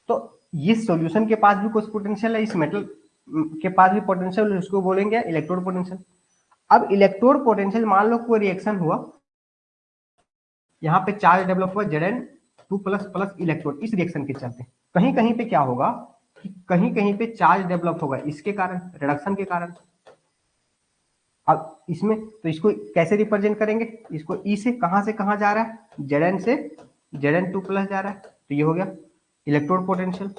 [SPEAKER 1] तो इस सॉल्यूशन के पास भी कुछ पोटेंशियल है, इस मेटल के पास भी पोटेंशियल, उसको बोलेंगे इलेक्ट्रोड पोटेंशियल। अब इलेक्ट्रोड पोटेंशियल मान लो कोई रिएक्शन हुआ, यहाँ पे चार्ज डेवलप हुआ Zn2 प्लस प्लस इलेक्ट्रोड, इस रिएक्शन के चलते कहीं कहीं पे क्या होगा कि कहीं कहीं पे चार्ज डेवलप होगा, इसके कारण रिडक्शन के कारण। अब इसमें तो इसको कैसे रिप्रेजेंट करेंगे, इसको ई से कहां जा रहा है, Zn से Zn2 प्लस जा रहा है, तो ये हो गया इलेक्ट्रोड पोटेंशियल।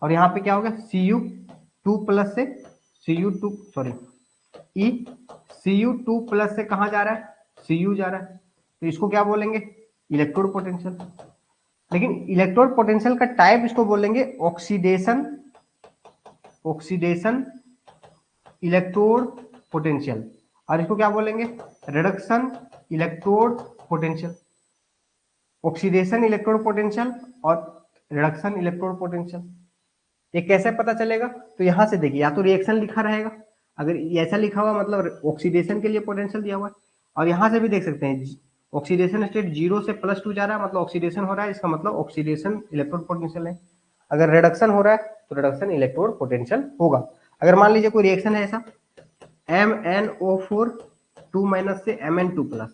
[SPEAKER 1] और यहाँ पे क्या हो गया Cu2 प्लस से Cu2 सॉरी ई Cu2 प्लस से कहां जा रहा है, Cu जा रहा है, तो इसको क्या बोलेंगे इलेक्ट्रोड पोटेंशियल। लेकिन इलेक्ट्रोड पोटेंशियल का टाइप इसको बोलेंगे ऑक्सीडेशन, ऑक्सीडेशन इलेक्ट्रोड पोटेंशियल, और इसको क्या बोलेंगे reduction electrode potential. Oxidation electrode potential और रिडक्शन इलेक्ट्रोड पोटेंशियल। ये कैसे पता चलेगा, तो यहां से देखिए या तो रिएक्शन लिखा रहेगा, अगर ऐसा लिखा हुआ मतलब ऑक्सीडेशन के लिए पोटेंशियल दिया हुआ है, और यहां से भी देख सकते हैं ऑक्सीडेशन स्टेट 0 से +2 जा रहा है, मतलब ऑक्सीडेशन हो रहा है, इसका मतलब ऑक्सीडेशन इलेक्ट्रोड पोटेंशियल है। अगर रिडक्शन हो रहा है तो रिडक्शन इलेक्ट्रोड पोटेंशियल होगा। अगर मान लीजिए कोई रिएक्शन है ऐसा MnO4 2- से Mn2+,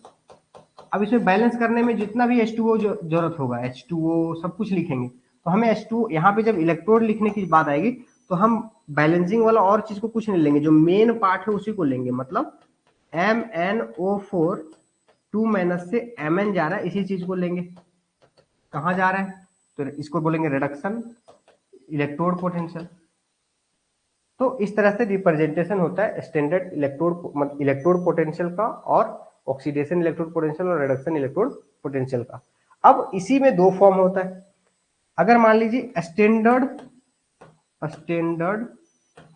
[SPEAKER 1] अब इसमें बैलेंस करने में जितना भी H2O जरूरत होगा, H2O सब कुछ लिखेंगे, तो हमें H2 यहाँ पे जब इलेक्ट्रोड लिखने की बात आएगी तो हम बैलेंसिंग वाला और चीज को कुछ नहीं लेंगे, जो मेन पार्ट है उसी को लेंगे। मतलब MnO4 2- से Mn जा रहा है, इसी चीज को लेंगे। कहाँ जा रहा है, तो इसको बोलेंगे रिडक्शन इलेक्ट्रोड पोटेंशियल। तो इस तरह से रिप्रेजेंटेशन होता है स्टैंडर्ड इलेक्ट्रोड पोटेंशियल का, और ऑक्सीडेशन इलेक्ट्रोड पोटेंशियल और रिडक्शन इलेक्ट्रोड पोटेंशियल का। अब इसी में दो फॉर्म होता है। अगर मान लीजिए स्टैंडर्ड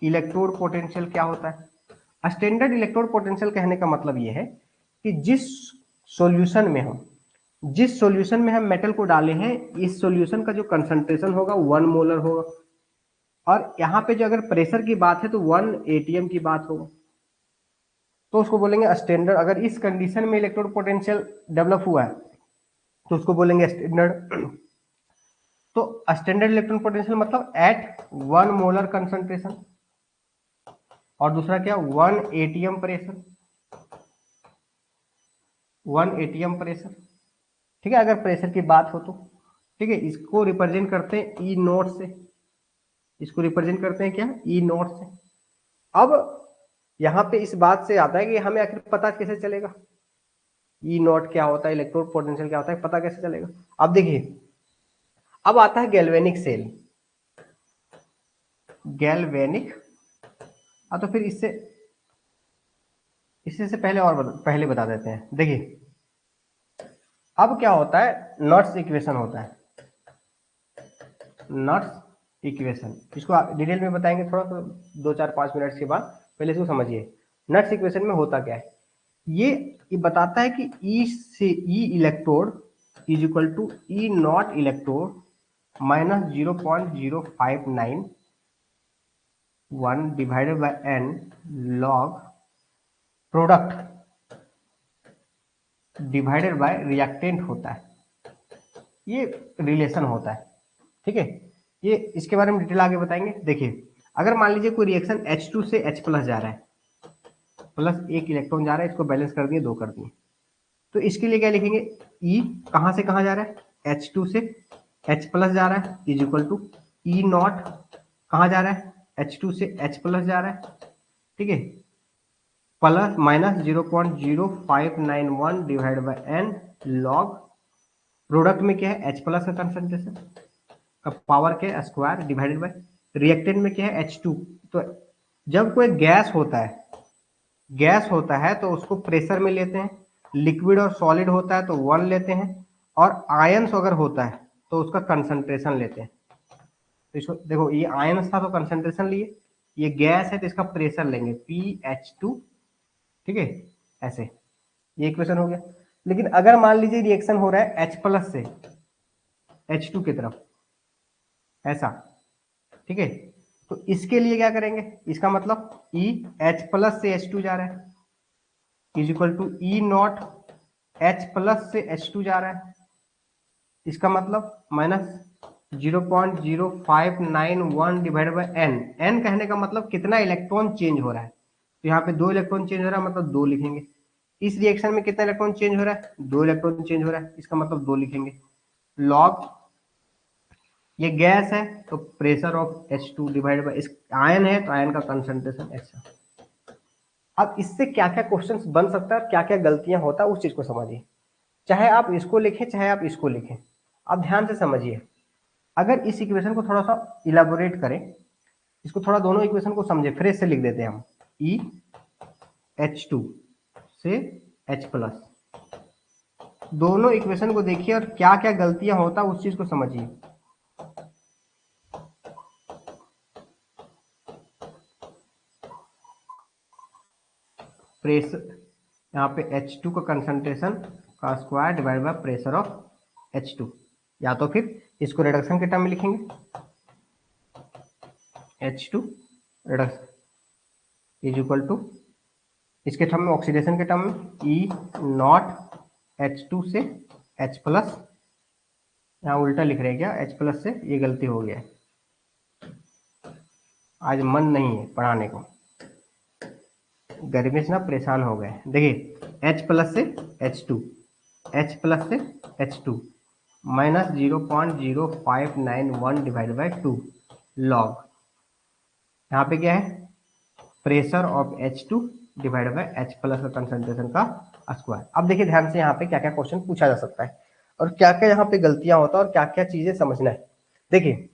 [SPEAKER 1] इलेक्ट्रोड पोटेंशियल क्या होता है, स्टैंडर्ड इलेक्ट्रोड पोटेंशियल कहने का मतलब यह है कि जिस सॉल्यूशन में हम मेटल को डाले हैं, इस सॉल्यूशन का जो कंसंट्रेशन होगा 1 मोलर होगा, और यहाँ पे जो अगर प्रेशर की बात है तो 1 atm की बात होगा, तो उसको बोलेंगे स्टैंडर्ड। अगर इस कंडीशन में इलेक्ट्रोड पोटेंशियल डेवलप हुआ है तो उसको बोलेंगे स्टैंडर्ड। तो स्टैंडर्ड इलेक्ट्रॉन पोटेंशियल मतलब एट 1 मोलर कंसंट्रेशन, और दूसरा क्या 1 atm प्रेशर, 1 atm प्रेशर। ठीक है, अगर प्रेशर की बात हो तो ठीक है, इसको रिप्रेजेंट करते हैं ई नोट से, इसको रिप्रेजेंट करते हैं क्या ई नोट से। अब यहाँ पे इस बात से आता है कि हमें आखिर पता कैसे चलेगा ई नॉट क्या होता है, इलेक्ट्रोड पोटेंशियल क्या होता है, पता कैसे चलेगा। अब देखिए, अब आता है गैल्वेनिक सेल, गैल्वेनिक। तो फिर इससे से पहले बता देते हैं। देखिए अब क्या होता है, नॉट्स इक्वेशन होता है, नॉट्स इक्वेशन। इसको डिटेल में बताएंगे थोड़ा सा 2-4-5 मिनट के बाद, पहले इसको समझिए। नॉट्स इक्वेशन में होता क्या है, ये बताता है कि ई से E electrode is equal to E naught electrode minus 0.0591 divided by n log product divided by reactant होता है, ये रिलेशन होता है। ठीक है, ये इसके बारे में डिटेल आगे बताएंगे। देखिए, अगर मान लीजिए कोई रिएक्शन H2 से H प्लस जा रहा है, प्लस एक इलेक्ट्रॉन जा रहा है, इसको बैलेंस कर दिए, 2 कर दिए, तो इसके लिए क्या लिखेंगे, E कहाँ से कहाँ जा रहा है, H2 से H प्लस जा रहा है, is equal to E naught कहाँ जा रहा है, H2 से H प्लस जा रहा है, ठीक है, plus minus 0.0591 divide by n log product में क्या है, H प्लस का कंसंट्रेशन का पावर के स्क्वायर डिवाइडेड बाय रिएक्टेंट में क्या है, H2। तो जब कोई गैस होता है तो उसको प्रेशर में लेते हैं, लिक्विड और सॉलिड होता है तो 1 लेते हैं, और आयंस अगर होता है तो उसका कंसंट्रेशन लेते हैं। तो इसको देखो, ये आयंस था तो कंसंट्रेशन लिए, ये गैस है तो इसका प्रेशर लेंगे PH2, ठीक है, ऐसे, ये इक्वेशन हो गया। लेकिन अगर मान लीजिए रिएक्शन हो रहा है H प्लस से H2 की तरफ, ऐसा, ठीक है, तो इसके लिए क्या करेंगे, इसका मतलब E H प्लस से H2 जा रहा है is equal to E naught H plus से H2 जा रहा है, इसका मतलब minus 0.0591 divide by n। n कहने का मतलब कितना इलेक्ट्रॉन चेंज हो रहा है, तो यहाँ पे 2 इलेक्ट्रॉन चेंज हो रहा है, मतलब 2 लिखेंगे। इस रिएक्शन में कितना इलेक्ट्रॉन चेंज हो रहा है, 2 इलेक्ट्रॉन चेंज हो रहा है, इसका मतलब 2 लिखेंगे, लॉग ये गैस है तो pressure of H2 divide by, इस आयन है तो आयन का कंसंट्रेशन ऐसा। अब इससे क्या क्या क्वेश्चंस बन सकता है, क्या क्या गलतियां होता है, उस चीज को समझिए। चाहे आप इसको लिखें चाहे आप इसको लिखें, आप ध्यान से समझिए। अगर इस इक्वेशन को थोड़ा सा इलाबोरेट करें, इसको थोड़ा, दोनों इक्वेशन को समझे, फ्रेश से लिख देते हैं हम, E H2 से H प्लस, दोनों इक्वेशन को देखिए और क्या क्या गलतियां होता है उस चीज को समझिए। प्रेशर यहाँ पे H2 का कंसंट्रेशन का square divide by pressure of H2, या तो फिर इसको रिडक्शन के टर्म में लिखेंगे, H2 reduction is equal to, इसके टर्म में ऑक्सीडेशन के टर्म में E नॉट H2 से H प्लस, यहाँ उल्टा लिख रहे हैं क्या, H प्लस से, ये गलती हो गया है, आज मन नहीं है पढ़ाने को, गर्मी से ना परेशान हो गए। देखिए, H प्लस से H2, H प्लस से H2 minus 0.0591 divide by 2 log, यहाँ पे क्या है, pressure of H2 divide by H plus का कंसंट्रेशन का स्क्वायर। अब देखिए ध्यान से यहाँ पे क्या क्या क्वेश्चन पूछा जा सकता है और क्या क्या यहाँ पे गलतियां होता है और क्या क्या चीजें समझना है। देखिए,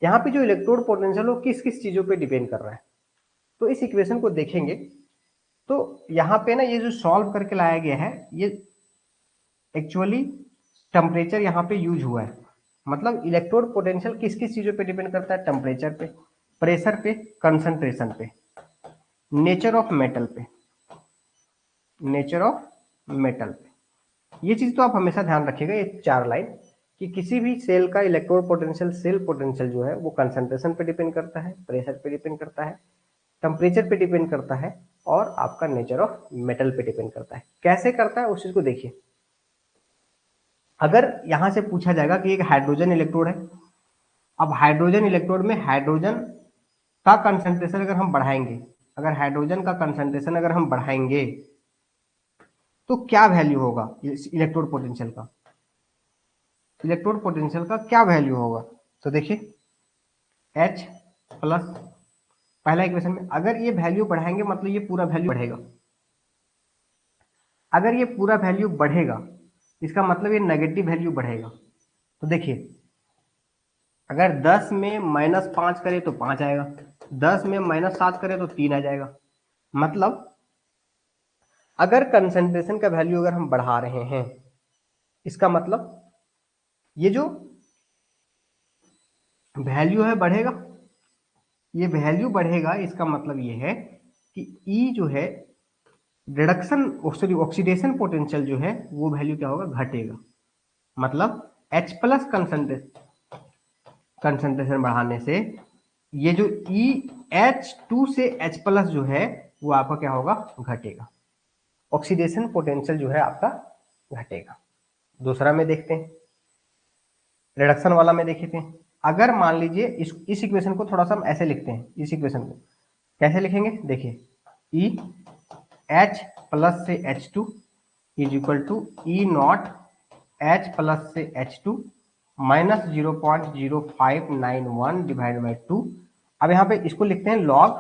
[SPEAKER 1] यहाँ पे जो इलेक्ट्रोड पोटेंशियल हो किस किस चीजों पे डिपेंड कर रहा है, तो इस इक्वेशन को देखेंगे तो यहाँ पे ना, ये जो सॉल्व करके लाया गया है, ये एक्चुअली टेम्परेचर यहाँ पे यूज हुआ है। मतलब इलेक्ट्रोड पोटेंशियल किस किस चीजों पे डिपेंड करता है, टेम्परेचर पे, प्रेशर पे, कंसंट्रेशन पे, नेचर ऑफ मेटल पे, नेचर ऑफ मेटल पे। ये चीज तो आप हमेशा ध्यान रखिएगा, ये 4 लाइन, कि किसी भी सेल का इलेक्ट्रोड पोटेंशियल, सेल पोटेंशियल जो है वो कंसंट्रेशन पे डिपेंड करता है, प्रेशर पे डिपेंड करता है, टेम्परेचर पे डिपेंड करता है, और आपका नेचर ऑफ मेटल पे डिपेंड करता है। कैसे करता है उस चीज को देखिए। अगर यहां से पूछा जाएगा कि एक हाइड्रोजन इलेक्ट्रोड है, अब हाइड्रोजन इलेक्ट्रोड में हाइड्रोजन का कंसंट्रेशन अगर हम बढ़ाएंगे, अगर हाइड्रोजन का कंसंट्रेशन अगर हम बढ़ाएंगे तो क्या वैल्यू होगा इलेक्ट्रोड पोटेंशियल का, इलेक्ट्रोड पोटेंशियल का क्या वैल्यू होगा। तो देखिए, H प्लस, पहला इक्वेशन में अगर ये वैल्यू बढ़ाएंगे मतलब ये पूरा वैल्यू बढ़ेगा, अगर ये पूरा वैल्यू बढ़ेगा इसका मतलब ये नेगेटिव वैल्यू बढ़ेगा। तो देखिए, अगर 10 में -5 करें तो 5 आएगा, 10 में -7 करें तो 3 आ जाएगा। मतलब अगर कंसंट्रेशन का वैल्यू अगर हम बढ़ा रहे हैं, इसका मतलब ये जो वैल्यू है बढ़ेगा, ये वैल्यू बढ़ेगा, इसका मतलब ये है कि E जो है रिडक्शन, सॉरी ऑक्सीडेशन पोटेंशियल जो है वो वैल्यू क्या होगा, घटेगा। मतलब H प्लस कंसंट्रेशन बढ़ाने से ये जो E H2 से H प्लस जो है वो आपका क्या होगा, घटेगा। ऑक्सीडेशन पोटेंशियल जो है आपका घटेगा। दूसरा में देखते हैं, रिडक्शन वाला में देखते हैं। अगर मान लीजिए इस इक्वेशन को थोड़ा सा हम ऐसे लिखते हैं, इस इक्वेशन को कैसे लिखेंगे, देखिए ई एच प्लस से H two is equal to E naught H plus से H two minus 0.0591 divide by 2। अब यहाँ पे इसको लिखते हैं log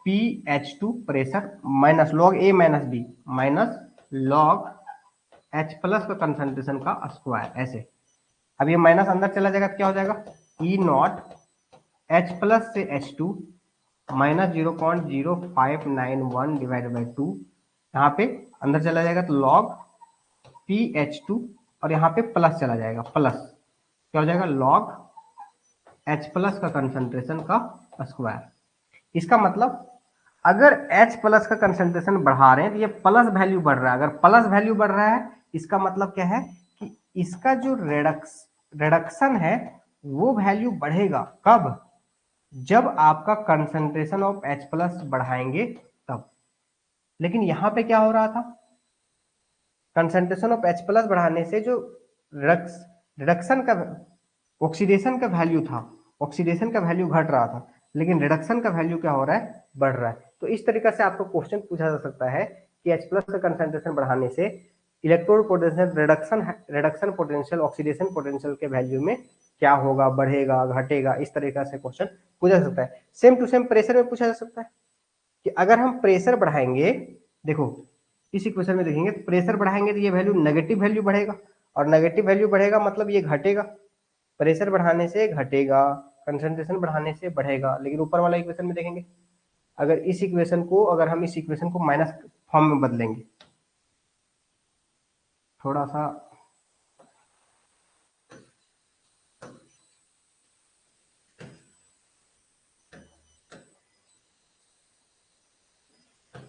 [SPEAKER 1] P H two pressure minus log A minus B minus log H plus का concentration का स्क्वायर, ऐसे। अब ये माइनस अंदर चला जाएगा तो क्या हो जाएगा, ई नॉट एच प्लस से H two minus 0.0591 divide by 2। यहाँ पे अंदर चला जाएगा तो लॉग पी एच टू और यहाँ पे प्लस चला जाएगा, प्लस क्या हो जाएगा, लॉग एच प्लस का कंसंट्रेशन का स्क्वायर। इसका मतलब अगर H प्लस का कंसंट्रेशन बढ़ा रहे हैं तो ये प्लस वैल्यू बढ़ रहा है। अगर प्लस वैल्यू बढ़ रहा है इसका मतलब क्या है कि इसका जो रिडक्शन है वो वैल्यू बढ़ेगा। कब, जब आपका कंसंट्रेशन ऑफ H प्लस बढ़ाएंगे तब। लेकिन यहाँ पे क्या हो रहा था, कंसंट्रेशन ऑफ H प्लस बढ़ाने से जो रिडक्शन का ऑक्सीडेशन का वैल्यू था, ऑक्सीडेशन का वैल्यू घट रहा था, लेकिन रिडक्शन का वैल्यू क्या हो रहा है, बढ़ रहा है। तो इस तरीके से आपको क्वेश्चन पूछा जा सकता है कि H प्लस का कंसंट्रेशन बढ़ाने से electrode potential reduction potential oxidation potential के वैल्यू में क्या होगा, बढ़ेगा घटेगा, इस तरीके से क्वेश्चन पूछा जा सकता है। सेम टू सेम प्रेशर में पूछा जा सकता है कि अगर हम प्रेशर बढ़ाएंगे, देखो इस इक्वेशन में देखेंगे तो प्रेशर बढ़ाएंगे तो ये वैल्यू नेगेटिव वैल्यू बढ़ेगा, और नेगेटिव वैल्यू बढ़ेगा मतलब ये घटेगा। प्रेशर बढ़ाने से घटेगा, कंसंट्रेशन बढ़ाने से बढ़ेगा। लेकिन ऊपर वाला इक्वेशन में देखेंगे, अगर इस इक्वेशन को हम इस इक्वेशन को माइनस फॉर्म में बदलेंगे, थोड़ा सा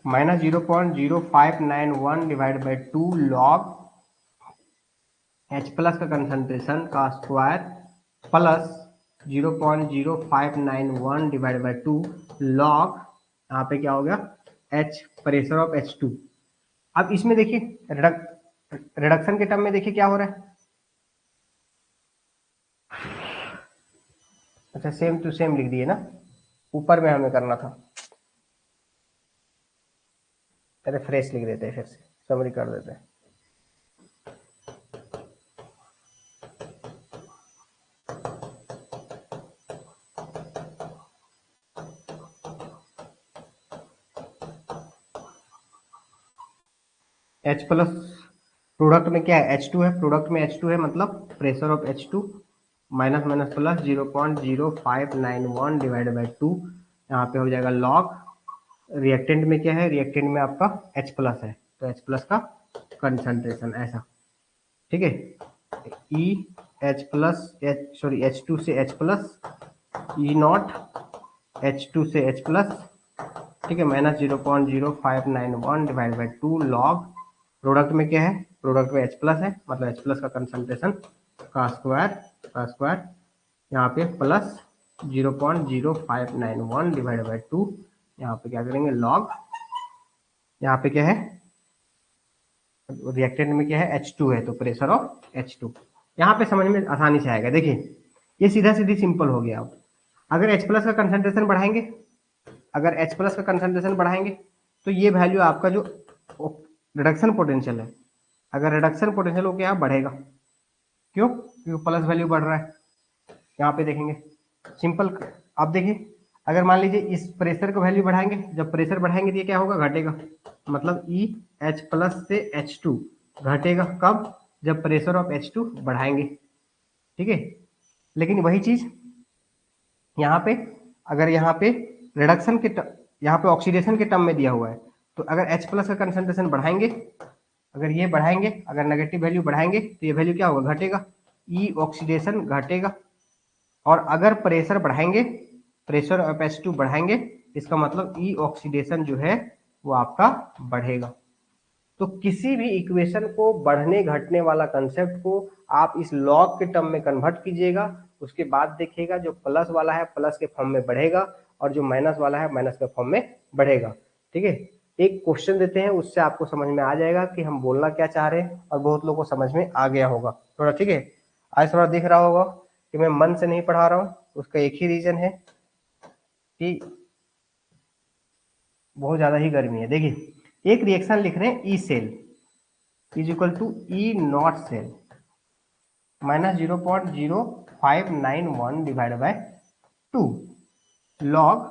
[SPEAKER 1] minus 0.0591 divide by 2 log H plus का कंसंट्रेशन का square plus 0.0591 divide by 2 log, यहाँ पे क्या हो गया, H प्रेशर ऑफ H2। अब इसमें देखिए रिडक्शन के टर्म में देखिए क्या हो रहा है, अच्छा सेम टू सेम लिख दिए ना, ऊपर में हमें करना था, अरे फ्रेश लिख देते हैं, फिर से समरी कर देते हैं। H प्लस प्रोडक्ट में क्या है, H2 है, प्रोडक्ट में H2 है, मतलब pressure of H2 minus minus plus 0.0591 divided by 2, यहाँ पे हो जाएगा लॉग, रिएक्टेंट में क्या है, रिएक्टेंट में आपका H प्लस है तो H प्लस का कंसंट्रेशन, ऐसा, ठीक है। E H plus sorry H2 से H plus E naught H2 से H प्लस, ठीक है, minus 0.0591 divide by 2 log, product में क्या है, प्रोडक्ट में H प्लस है, मतलब H प्लस का कंसंट्रेशन का स्क्वायर यहाँ पे प्लस 0.0591 डिवाइड बाई 2, यहाँ पे क्या करेंगे लॉग, यहाँ पे क्या है, रिएक्टेंट में क्या है, H2 है तो प्रेशर ऑफ H2। यहाँ पे समझ में आसानी से आएगा। देखिए ये सीधा सीधी सिंपल हो गया। अब अगर H प्लस का कंसंट्रेशन बढ़ाएंगे, अगर H प्लस का कंसंट्रेशन बढ़ाएंगे तो ये वैल्यू आपका जो रिडक्शन पोटेंशियल है, अगर रिडक्शन पोटेंशियल हो क्या बढ़ेगा, क्यों, क्योंकि प्लस वैल्यू बढ़ रहा है। यहाँ पे देखेंगे सिंपल। अब देखिए अगर मान लीजिए इस प्रेशर का वैल्यू बढ़ाएंगे, जब प्रेशर बढ़ाएंगे तो ये क्या होगा, घटेगा, मतलब ई H प्लस से H2 घटेगा, कब, जब प्रेशर ऑफ H2 बढ़ाएंगे, ठीक है। लेकिन वही चीज यहाँ पे, अगर यहाँ पे रिडक्शन के यहाँ पे ऑक्सीडेशन के टर्म में दिया हुआ है, तो अगर H प्लस का कंसंट्रेशन बढ़ाएंगे, अगर ये बढ़ाएंगे, अगर नेगेटिव वैल्यू बढ़ाएंगे तो ये वैल्यू क्या होगा, घटेगा, ई ऑक्सीडेशन घटेगा। और अगर प्रेशर बढ़ाएंगे, प्रेशर ऑफ H2 बढ़ाएंगे, इसका मतलब ई ऑक्सीडेशन जो है वो आपका बढ़ेगा। तो किसी भी इक्वेशन को बढ़ने घटने वाला कंसेप्ट को आप इस लॉग के टर्म में कन्वर्ट कीजिएगा, उसके बाद देखिएगा जो प्लस वाला है प्लस के फॉर्म में बढ़ेगा और जो माइनस वाला है माइनस के फॉर्म में बढ़ेगा, ठीक है। एक क्वेश्चन देते हैं, उससे आपको समझ में आ जाएगा कि हम बोलना क्या चाह रहे हैं, और बहुत लोगों को समझ में आ गया होगा थोड़ा, ठीक है। आज थोड़ा दिख रहा होगा कि मैं मन से नहीं पढ़ा रहा हूँ, उसका एक ही रीजन है कि बहुत ज्यादा ही गर्मी है। देखिए एक रिएक्शन लिख रहे हैं, E cell is equal to E naught cell minus 0.0591 divide by 2 log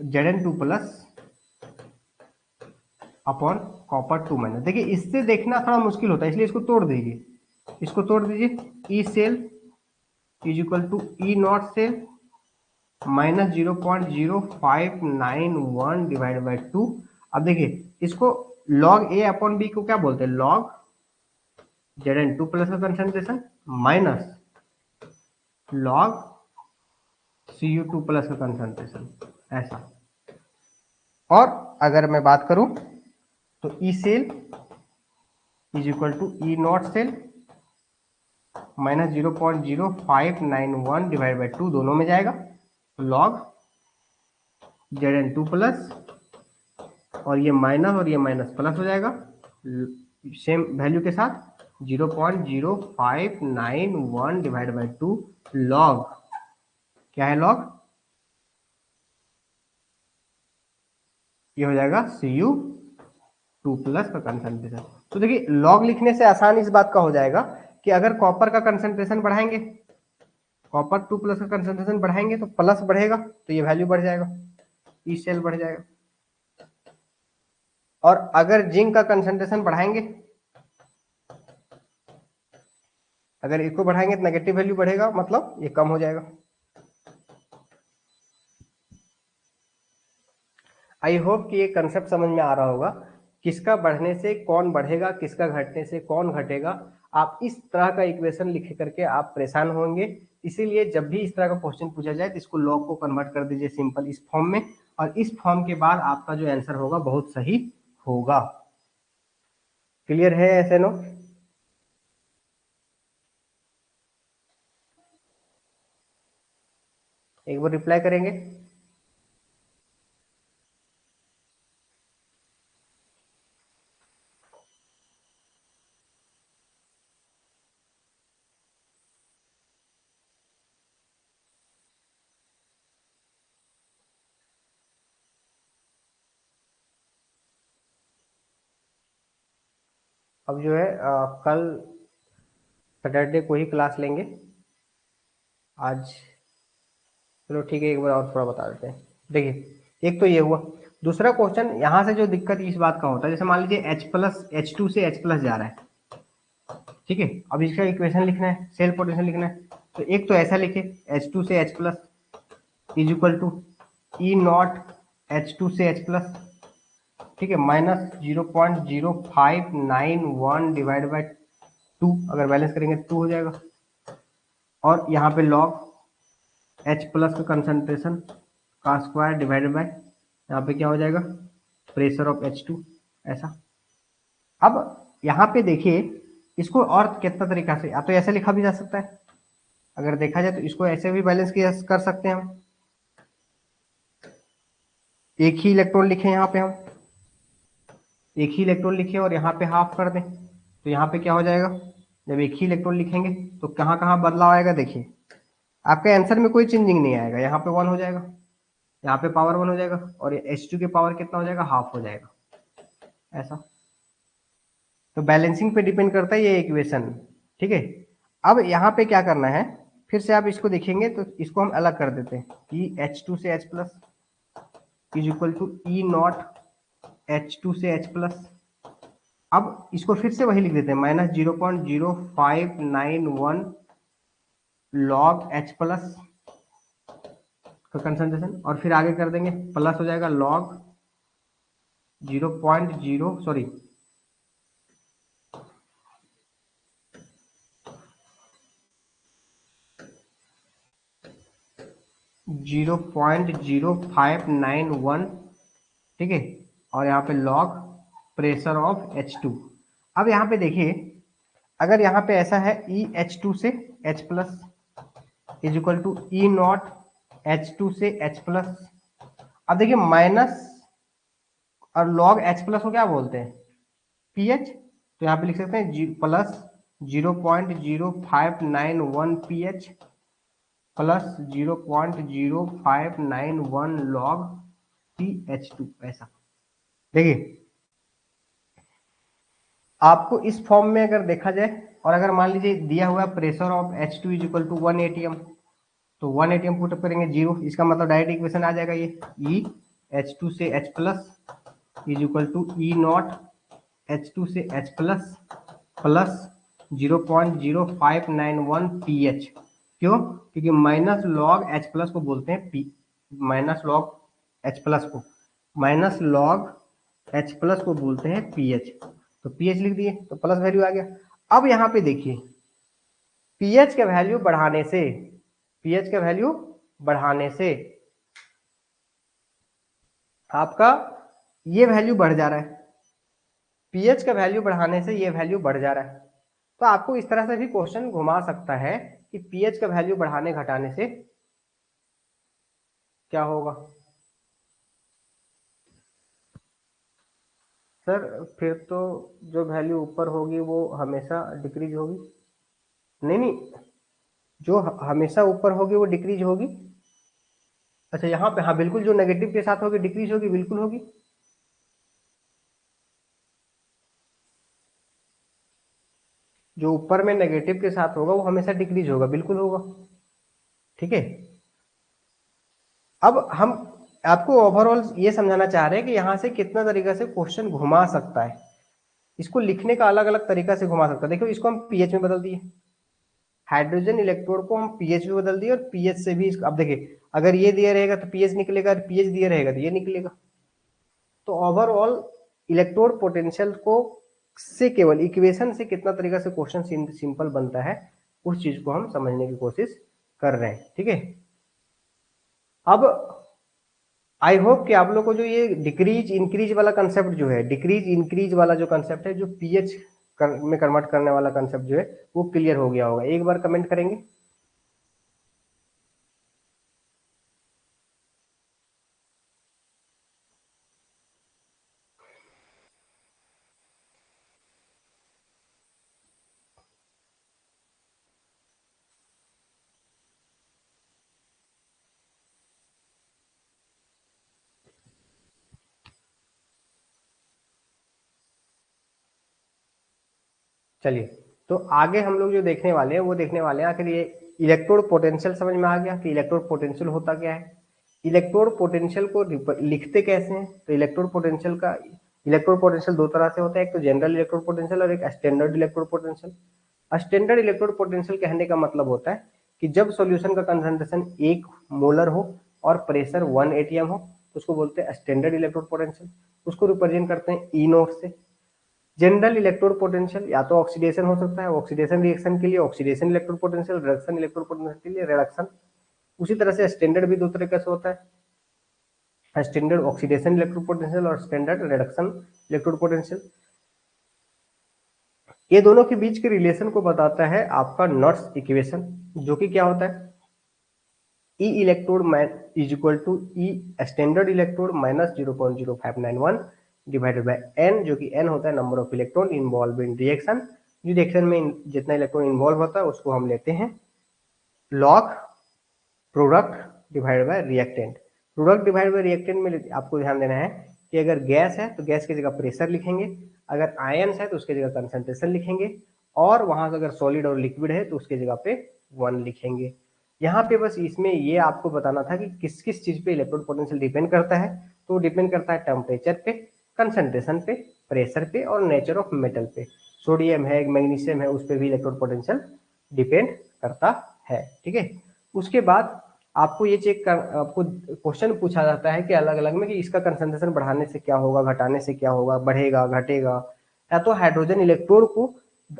[SPEAKER 1] Zn2 plus upon copper 2 minus. देखिए इससे देखना थोड़ा मुश्किल होता है, इसलिए इसको तोड़ दीजिए, इसको तोड़ दीजिए। E cell is equal to E naught cell minus 0.0591 divide by 2। अब देखिए इसको लॉग ए अपॉन बी को क्या बोलते हैं, लॉग Zn2 प्लस का concentration minus log Cu2 plus का कंसंट्रेशन, ऐसा। और अगर मैं बात करूं तो E cell is equal to E naught cell minus 0.0591 divide by 2 दोनों में जाएगा, लॉग Zn2 प्लस और ये माइनस प्लस हो जाएगा सेम वैल्यू के साथ 0.0591 डिवाइड बाई 2 लॉग, क्या है लॉग, ये हो जाएगा Cu2 प्लस का कंसंट्रेशन। तो देखिए लॉग लिखने से आसान इस बात का हो जाएगा कि अगर कॉपर का कंसंट्रेशन बढ़ाएंगे, कॉपर 2 प्लस का कंसंट्रेशन बढ़ाएंगे तो प्लस बढ़ेगा, तो ये वैल्यू बढ़ जाएगा, ई सेल बढ़ जाएगा। और अगर जिंक का कंसंट्रेशन बढ़ाएंगे, अगर इसको बढ़ाएंगे तो नेगेटिव वैल्यू बढ़ेगा, मतलब ये कम हो जाएगा। आई होप कि ये कंसेप्ट समझ में आ रहा होगा, किसका बढ़ने से कौन बढ़ेगा, किसका घटने से कौन घटेगा। आप इस तरह का इक्वेशन लिख करके आप परेशान होंगे, इसीलिए जब भी इस तरह का क्वेश्चन पूछा जाए तो इसको लॉग को कन्वर्ट कर दीजिए सिंपल इस फॉर्म में, और इस फॉर्म के बाद आपका जो आंसर होगा बहुत सही होगा। क्लियर है ऐसे नो? एक बार रिप्लाई करेंगे। अब जो है कल सैटरडे को ही क्लास लेंगे, आज चलो ठीक है एक बार और थोड़ा बता देते हैं। देखिए एक तो ये हुआ, दूसरा क्वेश्चन यहाँ से जो दिक्कत इस बात का होता है, जैसे मान लीजिए H2 से H+ जा रहा है, ठीक है। अब इसका इक्वेशन लिखना है, सेल पोटेंशियल लिखना है, तो एक तो ऐसा लिखे H2 से H+ is equal to E naught H2 से H+, ठीक है, माइनस 0.0591 डिवाइड बाई 2, अगर बैलेंस करेंगे तो 2 हो जाएगा। और यहाँ पे लॉग H+ का कंसंट्रेशन का स्क्वायर डिवाइडेड बाय यहाँ पे क्या हो जाएगा, प्रेशर ऑफ H2, ऐसा। अब यहाँ पे देखिए इसको और कितना तरीका से, या तो ऐसे लिखा भी जा सकता है, अगर देखा जाए तो इसको ऐसे भी बैलेंस किया कर सकते हैं हम, एक ही इलेक्ट्रॉन लिखे यहाँ पे हम, एक ही इलेक्ट्रॉन लिखे और यहाँ पे हाफ कर दें, तो यहाँ पे क्या हो जाएगा, जब एक ही इलेक्ट्रॉन लिखेंगे तो कहाँ कहाँ बदलाव आएगा, देखिए आपके आंसर में कोई चेंजिंग नहीं आएगा, यहाँ पे 1 हो जाएगा, यहाँ पे पावर 1 हो जाएगा, और H2 के पावर कितना हो जाएगा, हाफ हो जाएगा, ऐसा। तो बैलेंसिंग पे डिपेंड करता है ये इक्वेशन, ठीक है। अब यहाँ पे क्या करना है, फिर से आप इसको देखेंगे तो इसको हम अलग कर देते हैं, कि H2 से H+ is equal to E naught H2 से H+। अब इसको फिर से वही लिख देते हैं, माइनस 0.0591 लॉग H+ का कंसंट्रेशन, और फिर आगे कर देंगे प्लस हो जाएगा लॉग 0.0591, ठीक है, और यहाँ पे लॉग प्रेशर ऑफ H2। अब यहाँ पे देखिए अगर यहाँ पे ऐसा है ई H2 से H+ is equal to E naught H2 से H+। अब देखिए माइनस और लॉग एच प्लस को क्या बोलते हैं, पीएच। तो यहाँ पे लिख सकते हैं प्लस 0.0591 पीएच प्लस 0.0591 लॉग पीएच2, ऐसा। देखिए आपको इस फॉर्म में अगर देखा जाए, और अगर मान लीजिए दिया हुआ pressure of H2 is equal to 1 atm, तो 1 एटीएम पुट अप करेंगे 0, इसका मतलब डायरेक्ट इक्वेशन आ जाएगा ये E H2 से H plus is equal to E naught H2 से H प्लस प्लस 0.0591 pH। क्यों? क्योंकि माइनस लॉग H प्लस को बोलते हैं P, minus log H plus को, माइनस लॉग H प्लस को बोलते हैं pH। तो pH लिख दिए तो प्लस वैल्यू आ गया। अब यहाँ पे देखिए pH का वैल्यू बढ़ाने से, pH का वैल्यू बढ़ाने से आपका ये वैल्यू बढ़ जा रहा है, pH का वैल्यू बढ़ाने से ये वैल्यू बढ़ जा रहा है। तो आपको इस तरह से भी क्वेश्चन घुमा सकता है कि pH का वैल्यू बढ़ाने घटाने से क्या होगा। सर फिर तो जो वैल्यू ऊपर होगी वो हमेशा डिक्रीज होगी। नहीं नहीं, जो हमेशा ऊपर होगी वो डिक्रीज होगी। अच्छा यहाँ पे हाँ बिल्कुल, जो नेगेटिव के साथ होगी डिक्रीज होगी, बिल्कुल होगी। जो ऊपर में नेगेटिव के साथ होगा वो हमेशा डिक्रीज होगा, बिल्कुल होगा। ठीक है, अब हम आपको ओवरऑल ये समझाना चाह रहे हैं कि यहाँ से कितना तरीका से क्वेश्चन घुमा सकता है, इसको लिखने का अलग अलग तरीका से घुमा सकता है। देखो इसको हम पीएच में बदल दिए, हाइड्रोजन इलेक्ट्रोड को हम पीएच में बदल दिए, और पीएच से भी अब देखिए अगर ये दिया रहेगा तो पीएच निकलेगा, पीएच दिया रहेगा तो ये निकलेगा। तो ओवरऑल इलेक्ट्रोड पोटेंशियल को से केवल इक्वेशन से कितना तरीका से क्वेश्चन सिंपल बनता है, उस चीज को हम समझने की कोशिश कर रहे हैं। ठीक है, अब आई होप कि आप लोग को जो ये डिक्रीज इंक्रीज वाला कंसेप्ट जो है, डिक्रीज इंक्रीज वाला जो कंसेप्ट है, जो पीएच में कन्वर्ट करने वाला कंसेप्ट जो है वो क्लियर हो गया होगा। एक बार कमेंट करेंगे। चलिए, तो आगे हम लोग जो देखने वाले हैं वो देखने वाले हैं आखिर ये इलेक्ट्रोड पोटेंशियल समझ में आ गया कि इलेक्ट्रोड पोटेंशियल होता क्या है। इलेक्ट्रोड पोटेंशियल को लिखते कैसे हैं, तो इलेक्ट्रोड पोटेंशियल दो तरह से होता है, एक तो जनरल इलेक्ट्रोड पोटेंशियल और एक standard electrode potential. Standard electrode potential कहने का मतलब होता है कि जब सॉल्यूशन का कंसंट्रेशन 1 मोलर हो और प्रेशर 1 एटीएम हो तो उसको बोलते हैं स्टैंडर्ड इलेक्ट्रोड पोटेंशियल, उसको रिप्रेजेंट करते हैं ई नोट से। जनरल इलेक्ट्रोड पोटेंशियल या तो ऑक्सीडेशन हो सकता है, ऑक्सीडेशन रिएक्शन के लिए oxidation electrode potential, reduction electrode potential के लिए रिडक्शन। उसी तरह से स्टैंडर्ड भी दो तरीके से होता है, स्टैंडर्ड ऑक्सीडेशन इलेक्ट्रोड पोटेंशियल और स्टैंडर्ड रिडक्शन इलेक्ट्रोड पोटेंशियल। ये दोनों के बीच के रिलेशन को बताता है आपका नॉट्स इक्वेशन, जो कि क्या होता है, E electrode is equal to E standard electrode minus 0.0591 divided by N, जो कि एन होता है number of electron involve in reaction. Reaction में जितना इलेक्ट्रॉन इन्वॉल्व होता है उसको हम लेते हैं log product divided by reactant. Product divided by reactant में आपको ध्यान देना है कि अगर गैस है तो गैस की जगह प्रेशर लिखेंगे, अगर आयन्स है तो उसकी जगह कंसंट्रेशन लिखेंगे, और वहां से अगर सॉलिड और लिक्विड है तो उसकी जगह पे 1 लिखेंगे। यहाँ पे बस इसमें ये आपको बताना था कि किस किस चीज पे इलेक्ट्रोड पोटेंशियल डिपेंड करता है। तो डिपेंड करता है टेम्परेचर पे, कंसंट्रेशन पे, प्रेशर पे और नेचर ऑफ मेटल पे। सोडियम है, मैग्नीशियम है, उस पर भी इलेक्ट्रोड पोटेंशियल डिपेंड करता है। ठीक है, उसके बाद आपको ये चेक कर, आपको क्वेश्चन पूछा जाता है कि अलग अलग में कि इसका कंसंट्रेशन बढ़ाने से क्या होगा, घटाने से क्या होगा, बढ़ेगा घटेगा, या तो हाइड्रोजन इलेक्ट्रोड को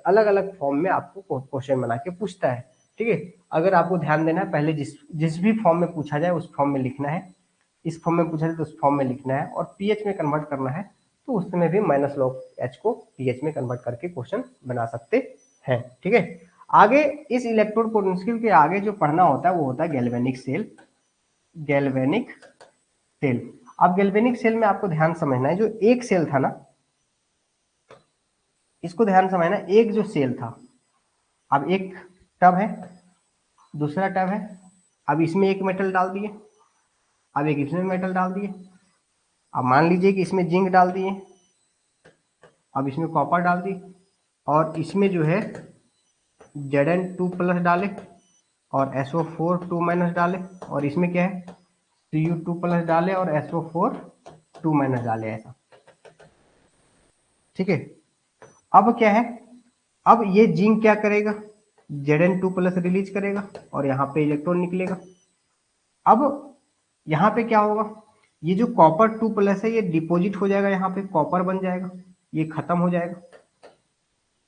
[SPEAKER 1] अलग अलग फॉर्म में आपको क्वेश्चन बना के पूछता है। ठीक है, अगर आपको ध्यान देना है पहले जिस जिस भी फॉर्म में पूछा जाए उस फॉर्म में लिखना है, इस फॉर्म में पूछा जाए तो उस फॉर्म में लिखना है, और पीएच में कन्वर्ट करना है तो उसमें भी माइनस लॉग एच को पीएच में कन्वर्ट करके क्वेश्चन बना सकते हैं। ठीक है, आगे इस इलेक्ट्रोड पोटेंशियल के आगे जो पढ़ना होता है वो होता है गैल्वेनिक सेल। गैल्वेनिक सेल, अब गैल्वेनिक सेल में आपको ध्यान समझना है, जो एक सेल था ना, इसको ध्यान समझना, एक जो सेल था, अब एक टब है, दूसरा टब है, अब इसमें एक मेटल डाल दिए, अब एक इसमें मेटल डाल दिए, अब मान लीजिए कि इसमें जिंक डाल दिए, अब इसमें कॉपर डाल दी, और इसमें जो है Zn2+ डाले और SO4 2- डाले, और इसमें क्या है Cu2+ डाले और SO4 2- डाले, ऐसा। ठीक है, अब क्या है, अब ये जिंक क्या करेगा, Zn2+ रिलीज करेगा और यहाँ पे इलेक्ट्रॉन निकलेगा। अब यहाँ पे क्या होगा, ये जो कॉपर 2+ है ये डिपॉजिट हो जाएगा, यहाँ पे कॉपर बन जाएगा, ये खत्म हो जाएगा।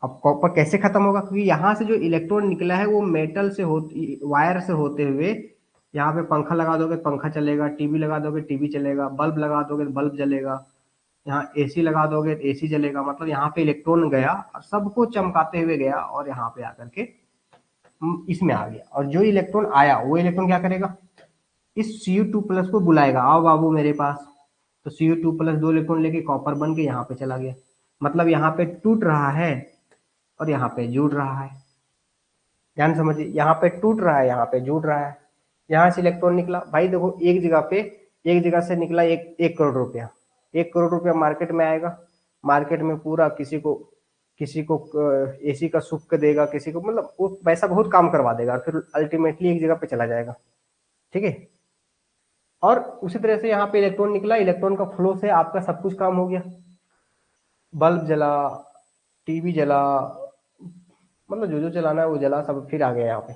[SPEAKER 1] अब कॉपर कैसे खत्म होगा, क्योंकि यहाँ से जो इलेक्ट्रॉन निकला है वो मेटल से वायर से होते हुए, यहाँ पे पंखा लगा दोगे पंखा चलेगा, टीवी लगा दोगे टीवी चलेगा, बल्ब लगा दोगे बल्ब जलेगा, यहाँ एसी लगा दोगे तो एसी जलेगा। मतलब यहाँ पे इलेक्ट्रॉन गया और सबको चमकाते हुए गया और यहाँ पे आकर के इसमें आ गया, और जो इलेक्ट्रॉन आया वो इलेक्ट्रॉन क्या करेगा, इस Cu2+ को बुलाएगा, आओ बाबू मेरे पास। तो Cu2+ 2 इलेक्ट्रॉन लेके कॉपर बन के यहाँ पे चला गया। मतलब यहाँ पे टूट रहा है और यहाँ पे जुड़ रहा है। ध्यान समझिए, यहाँ पे टूट रहा है, यहाँ पे जुड़ रहा है। यहाँ से इलेक्ट्रॉन निकला, भाई देखो एक जगह से निकला 1 करोड़ रुपया। 1 करोड़ रुपया मार्केट में आएगा, मार्केट में पूरा किसी को एसी का सुख देगा, किसी को, मतलब वो पैसा बहुत काम करवा देगा, और फिर अल्टीमेटली एक जगह पे चला जाएगा। ठीक है, और उसी तरह से यहाँ पे इलेक्ट्रॉन निकला, इलेक्ट्रॉन का फ्लो से आपका सब कुछ काम हो गया, बल्ब जला, टीवी जला, मतलब जो जो चलाना है वो जला, सब फिर आ गया यहाँ पे।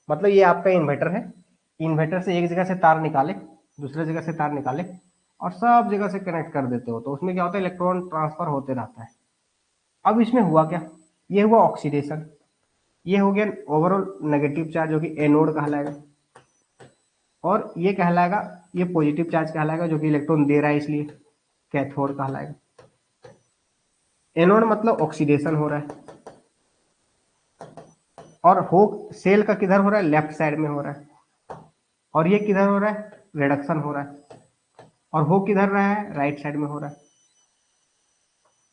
[SPEAKER 1] मतलब ये आपका इन्वर्टर है, इन्वर्टर से एक जगह से तार निकाले, दूसरे जगह से तार निकाले और सब जगह से कनेक्ट कर देते हो, तो उसमें क्या होता है, इलेक्ट्रॉन ट्रांसफर होते रहता है। अब इसमें हुआ क्या, ये हुआ ऑक्सीडेशन, ये हो गया ओवरऑल नेगेटिव चार्ज, जो कि एनोड कहलाएगा, और ये कहलाएगा, ये पॉजिटिव चार्ज कहलाएगा, जो कि इलेक्ट्रॉन दे रहा है इसलिए कैथोड कहलाएगा। एनोड मतलब ऑक्सीडेशन हो रहा है, और हो सेल का किधर हो रहा है, लेफ्ट साइड में हो रहा है, और ये किधर हो रहा है, रिडक्शन हो रहा है, और हो किधर रहा है, राइट साइड में हो रहा है।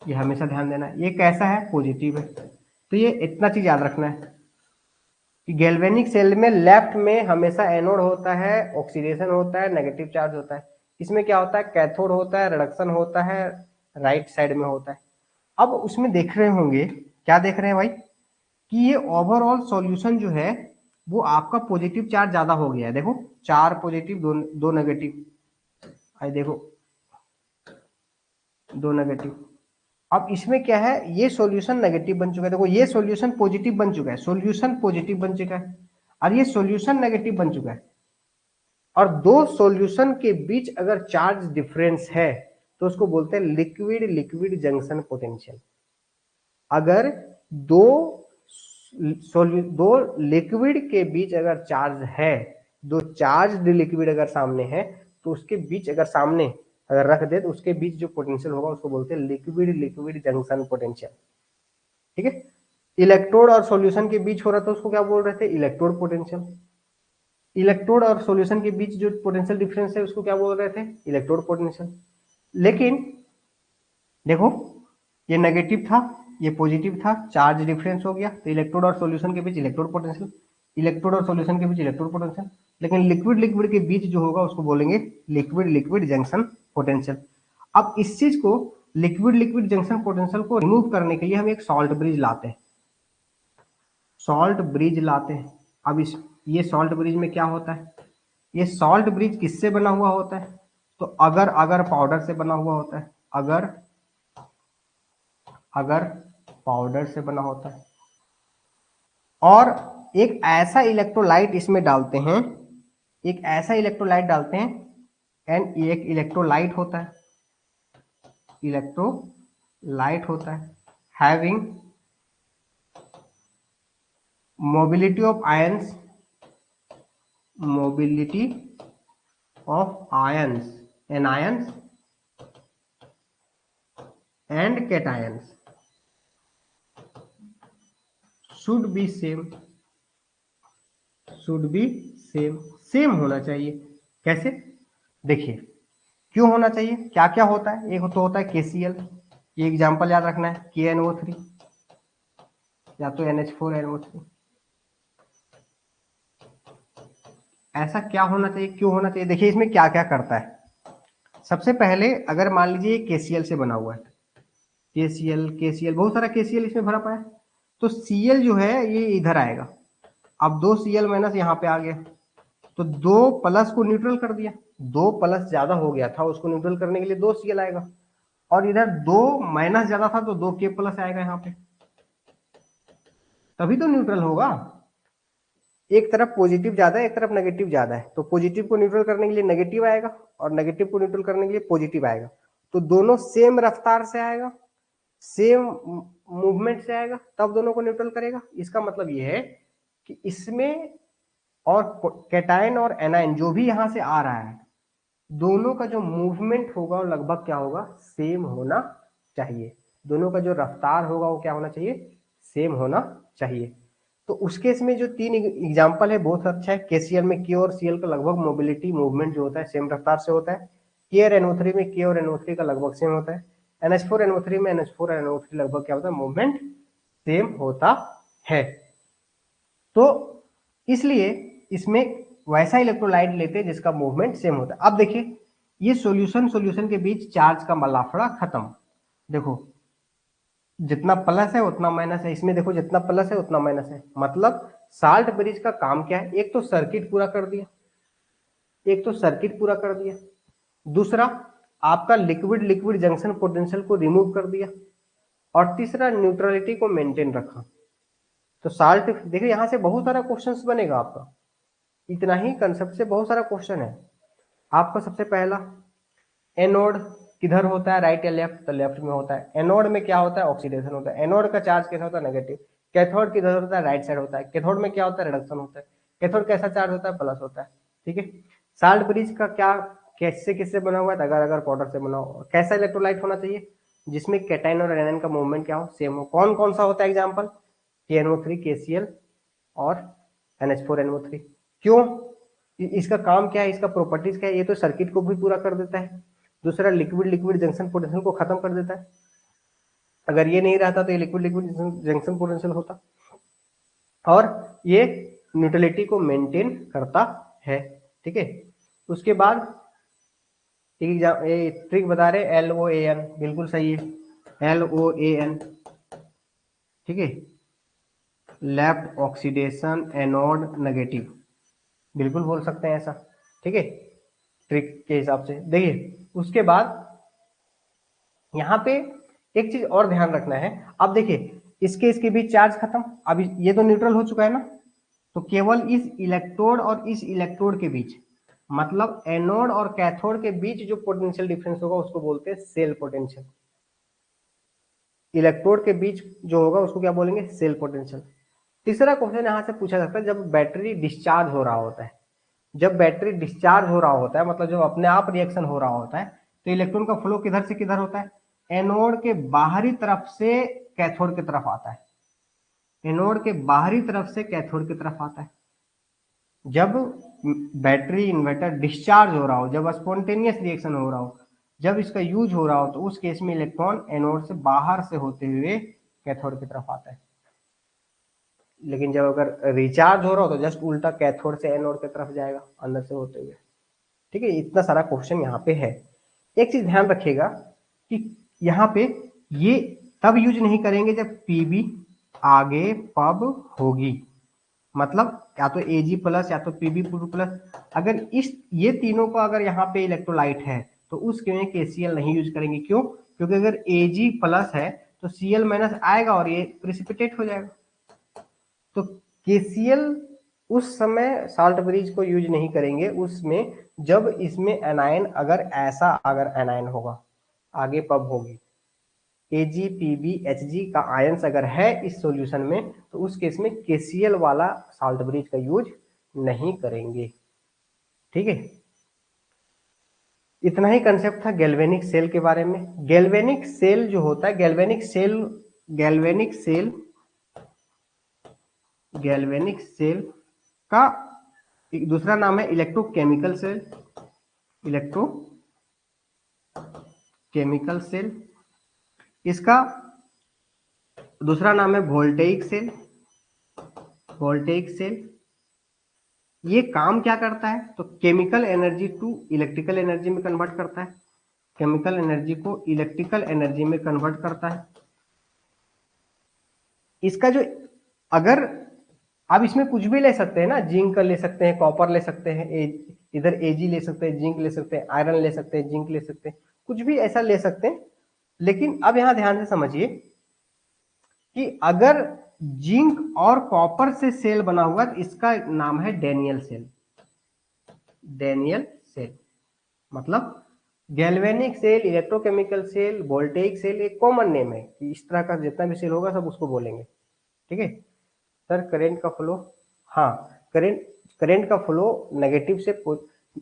[SPEAKER 1] ये हमेशा ध्यान देना है, ये कैसा है, पॉजिटिव है। तो ये इतना चीज याद रखना है कि गैल्वेनिक सेल में लेफ्ट में हमेशा एनोड होता है, ऑक्सीडेशन होता है, नेगेटिव चार्ज होता है। इसमें क्या होता है, कैथोड होता है, रिडक्शन होता है, राइट साइड में होता है। अब उसमें देख रहे होंगे, क्या देख रहे हैं भाई, कि ये ओवरऑल सॉल्यूशन जो है वो आपका पॉजिटिव चार्ज ज्यादा हो गया है। देखो 4 पॉजिटिव, दो नेगेटिव, आई देखो 2 नेगेटिव। अब इसमें क्या है, ये सॉल्यूशन नेगेटिव बन चुका है, देखो ये सॉल्यूशन पॉजिटिव बन चुका है, सॉल्यूशन पॉजिटिव बन चुका है, और ये सॉल्यूशन नेगेटिव बन चुका है। और दो सॉल्यूशन के बीच अगर चार्ज डिफरेंस है तो उसको बोलते हैं लिक्विड लिक्विड जंक्शन पोटेंशियल। अगर दो दो लिक्विड के बीच अगर चार्ज है, दो चार्ज लिक्विड अगर सामने है, तो उसके बीच अगर सामने अगर रख दे तो उसके बीच जो पोटेंशियल होगा उसको बोलते हैं लिक्विड लिक्विड जंक्शन पोटेंशियल। ठीक है, इलेक्ट्रोड और सॉल्यूशन के बीच हो रहा था उसको क्या बोल रहे थे, इलेक्ट्रोड पोटेंशियल। इलेक्ट्रोड और सॉल्यूशन के बीच जो पोटेंशियल डिफरेंस है उसको क्या बोल रहे थे, इलेक्ट्रोड पोटेंशियल। लेकिन देखो ये नेगेटिव था, ये पॉजिटिव था, चार्ज डिफरेंस हो गया, तो इलेक्ट्रोड और सॉल्यूशन के बीच इलेक्ट्रोड पोटेंशियल, इलेक्ट्रोड और सॉल्यूशन के बीच इलेक्ट्रोड पोटेंशियल। लेकिन लिक्विड लिक्विड के बीच जो होगा उसको बोलेंगे लिक्विड लिक्विड जंक्शन पोटेंशियल। अब इस चीज को, लिक्विड लिक्विड जंक्शन पोटेंशियल को रिमूव करने के लिए हम एक सॉल्ट ब्रिज लाते हैं, सॉल्ट ब्रिज लाते हैं। अब इस ये सॉल्ट ब्रिज में क्या होता है, ये सॉल्ट ब्रिज किससे बना हुआ होता है, तो अगर अगर पाउडर से बना हुआ होता है, अगर अगर पाउडर से बना होता है, और एक ऐसा इलेक्ट्रोलाइट इसमें डालते हैं, एक ऐसा इलेक्ट्रोलाइट डालते हैं, एंड एक इलेक्ट्रोलाइट होता है, इलेक्ट्रोलाइट होता है having mobility of ions, mobility of ions, anions and cations should be same, should be same, same होना चाहिए। कैसे, देखिए क्यों होना चाहिए, क्या क्या होता है, एक तो होता है KCl, ये एग्जांपल याद रखना है, KNO3 या तो NH4NO3। ऐसा क्या होना चाहिए, क्यों होना चाहिए, देखिए इसमें क्या क्या करता है। सबसे पहले अगर मान लीजिए KCl से बना हुआ है, KCl बहुत सारा KCl इसमें भरा पड़ा है, तो Cl जो है ये इधर आएगा। अब 2Cl- यहाँ पे आ गया, तो 2 प्लस को न्यूट्रल कर दिया, 2 प्लस ज्यादा हो गया था, उसको न्यूट्रल करने के लिए 2Cl आएगा, और इधर 2 माइनस ज्यादा था तो 2K प्लस आएगा यहाँ पे, तभी तो न्यूट्रल होगा। एक तरफ पॉजिटिव ज्यादा है, एक तरफ नेगेटिव ज्यादा है, तो पॉजिटिव को न्यूट्रल करने के लिए नेगेटिव आएगा और नेगेटिव को न्यूट्रल करने के लिए पॉजिटिव आएगा, तो दोनों सेम रफ्तार से आएगा, सेम मूवमेंट से आएगा, तब दोनों को न्यूट्रल करेगा। इसका मतलब यह है कि इसमें और कैटायन और एनायन जो भी यहां से आ रहा है, दोनों का जो मूवमेंट होगा वो लगभग क्या होगा, सेम होना चाहिए। दोनों का जो रफ्तार होगा वो क्या होना चाहिए, सेम होना चाहिए। तो उस केस में जो 3 एग्जांपल है बहुत अच्छा है। KCl में K और Cl का लगभग मोबिलिटी मूवमेंट जो होता है सेम रफ्तार से होता है। K और NO3 में K और NO3 का लगभग सेम होता है। NH4NO3 में NH4NO3 लगभग क्या होता है, मूवमेंट सेम होता है। तो इसलिए इसमें वैसा इलेक्ट्रोलाइट लेते हैं जिसका मूवमेंट सेम होता है। अब देखिए ये सॉल्यूशन के बीच चार्ज का मलाफड़ा खत्म। देखो जितना प्लस है उतना माइनस है, इसमें देखो जितना प्लस है उतना माइनस है, मतलब साल्ट ब्रिज का काम क्या है, एक तो सर्किट पूरा कर दिया, दूसरा आपका लिक्विड लिक्विड जंक्शन पोटेंशियल को रिमूव कर दिया, और तीसरा न्यूट्रलिटी को मेंटेन रखा। तो साल्ट देखिए यहां से बहुत सारा क्वेश्चंस बनेगा आपका, इतना ही कंसेप्ट से बहुत सारा क्वेश्चन है आपका। सबसे पहला, एनोड किधर होता है, राइट या लेफ्ट, तो लेफ्ट में होता है। एनोड में क्या होता है, ऑक्सीडेशन होता है। एनोड का चार्ज कैसा होता है, नेगेटिव। कैथोड किधर होता है, राइट साइड होता है। कैथोड में क्या होता है, रिडक्शन होता है। कैथोड कैसा चार्ज होता है, प्लस होता है। ठीक है। साल्ट ब्रिज का क्या, किससे किससे बना हुआ है, अगर अगर पाउडर से बना हुआ। कैसा इलेक्ट्रोलाइट होना चाहिए, जिसमें कैटायन और एनायन का मूवमेंट क्या हो, सेम हो। कौन कौन सा होता है एग्जाम्पल, KNO3 KCl और NH4NO3। क्यों, इसका काम क्या है, इसका प्रॉपर्टीज क्या है, ये तो सर्किट को भी पूरा कर देता है। दूसरा लिक्विड लिक्विड जंक्शन पोटेंशियल को खत्म कर देता है, अगर ये नहीं रहता तो ये लिक्विड लिक्विड जंक्शन पोटेंशियल होता, और ये न्यूट्रलिटी को मेंटेन करता है। ठीक है। उसके बाद ये ट्रिक बता रहे, LOAN, बिल्कुल सही है, LOAN। ठीक है, लेफ्ट ऑक्सीडेशन एनोड नेगेटिव, बिल्कुल बोल सकते हैं ऐसा। ठीक है, ट्रिक के हिसाब से। देखिए उसके बाद यहाँ पे एक चीज और ध्यान रखना है। अब देखिए इसके बीच चार्ज खत्म, अब ये तो न्यूट्रल हो चुका है ना, तो केवल इस इलेक्ट्रोड और इस इलेक्ट्रोड के बीच, मतलब एनोड और कैथोड के बीच जो पोटेंशियल डिफरेंस होगा उसको बोलते हैं सेल पोटेंशियल। इलेक्ट्रोड के बीच जो होगा उसको क्या बोलेंगे, सेल पोटेंशियल। तीसरा क्वेश्चन यहां से पूछा जाता है, जब बैटरी डिस्चार्ज हो रहा होता है, जब बैटरी डिस्चार्ज हो रहा होता है, मतलब जब अपने आप रिएक्शन हो रहा होता है, तो इलेक्ट्रॉन का फ्लो किधर से किधर होता है, एनोड के बाहरी तरफ से कैथोड की तरफ आता है। एनोड के बाहरी तरफ से कैथोड की तरफ आता है। जब बैटरी इन्वर्टर डिस्चार्ज हो रहा हो, जब स्पॉन्टेनियस रिएक्शन हो रहा हो, जब इसका यूज हो रहा हो, तो उस केस में इलेक्ट्रॉन एनोड से बाहर से होते हुए कैथोड की तरफ आता है। लेकिन जब अगर रिचार्ज हो रहा हो तो जस्ट उल्टा कैथोड से एनोड की तरफ जाएगा अंदर से होते हुए। ठीक है, इतना सारा क्वेश्चन यहाँ पे है। एक चीज ध्यान रखिएगा कि यहाँ पे ये तब यूज नहीं करेंगे जब पीबी आगे पब होगी, मतलब या तो एजी प्लस या तो पीबी प्लस। अगर इस ये तीनों का अगर यहाँ पे इलेक्ट्रोलाइट है तो उस में KCl नहीं यूज करेंगे। क्यों, क्योंकि अगर एजी प्लस है तो Cl माइनस आएगा और ये प्रिसिपिटेट हो जाएगा। तो KCl उस समय साल्ट ब्रिज को यूज नहीं करेंगे उसमें, जब इसमें एनायन अगर एनायन होगा, आगे पब होगी, AgPbHg का आयंस अगर है इस सॉल्यूशन में, तो उस केस में KCl वाला साल्ट ब्रिज का यूज नहीं करेंगे। ठीक है, इतना ही कंसेप्ट था गैल्वेनिक सेल के बारे में। गैल्वेनिक सेल जो होता है, गैल्वेनिक सेल का एक दूसरा नाम है electrochemical cell. Electro chemical cell, इसका दूसरा नाम है वोल्टेइक सेल। वोल्टेइक सेल ये काम क्या करता है, तो chemical energy to electrical energy में कन्वर्ट करता है। केमिकल एनर्जी को इलेक्ट्रिकल एनर्जी में कन्वर्ट करता है। इसका जो, अगर आप इसमें कुछ भी ले सकते हैं ना, जिंक ले सकते हैं, कॉपर ले सकते हैं, इधर एजी ले सकते हैं, जिंक ले सकते हैं, आयरन ले सकते हैं, जिंक ले सकते हैं, कुछ भी ऐसा ले सकते हैं। लेकिन अब यहां ध्यान से समझिए कि अगर जिंक और कॉपर से सेल बना हुआ तो इसका नाम है डैनियल सेल। डैनियल सेल मतलब galvanic cell, electrochemical cell, voltaic cell एक कॉमन नेम है कि इस तरह का जितना भी सेल होगा सब उसको बोलेंगे। ठीक है सर, करंट का फ्लो, हाँ करंट, करंट का फ्लो नेगेटिव से,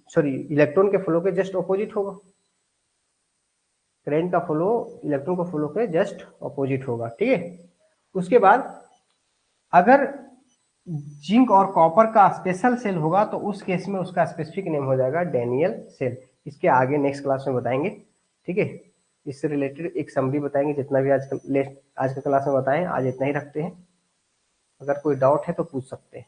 [SPEAKER 1] सॉरी इलेक्ट्रॉन के फ्लो के जस्ट ऑपोजिट होगा। करंट का फ्लो इलेक्ट्रॉन का फ्लो के जस्ट ऑपोजिट होगा। ठीक है, उसके बाद अगर जिंक और कॉपर का स्पेशल सेल होगा तो उस केस में उसका स्पेसिफिक नेम हो जाएगा डैनियल सेल। इसके आगे नेक्स्ट क्लास में बताएंगे। ठीक है, इससे रिलेटेड एक समरी बताएंगे, जितना भी आज का क्लास में बताएं, आज इतना ही रखते हैं। अगर कोई डाउट है तो पूछ सकते हैं।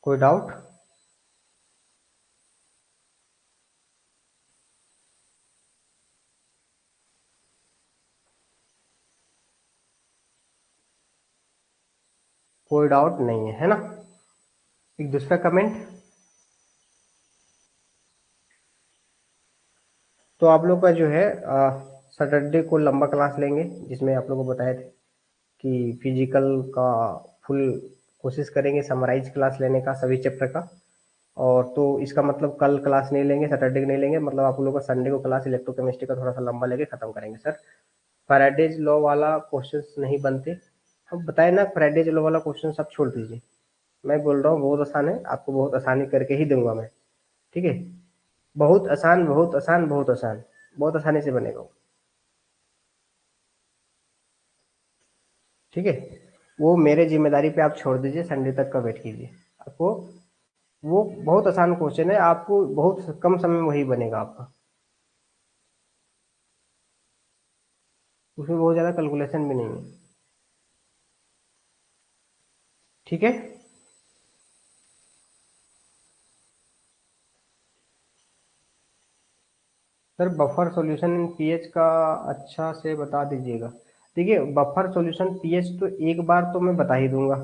[SPEAKER 1] कोई डाउट? कोई डाउट नहीं है, है ना? एक दूसरा कमेंट। तो आप लोग का जो है सैटरडे को लंबा क्लास लेंगे, जिसमें आप लोगों को बताए थे कि फिजिकल का फुल कोशिश करेंगे समराइज क्लास लेने का सभी चैप्टर का। और तो इसका मतलब कल क्लास नहीं लेंगे, सैटरडे को नहीं लेंगे, मतलब आप लोगों का संडे को क्लास इलेक्ट्रोकेमिस्ट्री का थोड़ा सा लंबा लेके खत्म करेंगे। सर फैराडेज लॉ वाला क्वेश्चंस नहीं बनते, अब बताए ना, फैराडेज लॉ वाला क्वेश्चन सब छोड़ दीजिए। मैं बोल रहा हूँ बहुत आसान है, आपको बहुत आसानी करके ही दूंगा मैं। ठीक है, बहुत आसान, बहुत आसान, बहुत आसान, बहुत आसानी से बनेगा। ठीक है, वो मेरे जिम्मेदारी पे आप छोड़ दीजिए, संडे तक का वेट कीजिए। आपको वो बहुत आसान क्वेश्चन है, आपको बहुत कम समय में वही बनेगा आपका। उसमें बहुत ज़्यादा कैलकुलेशन भी नहीं है। ठीक है, sir buffer solution in pH का अच्छा से बता दीजिएगा। देखिए बफर सॉल्यूशन पीएच तो एक बार तो मैं बता ही दूंगा,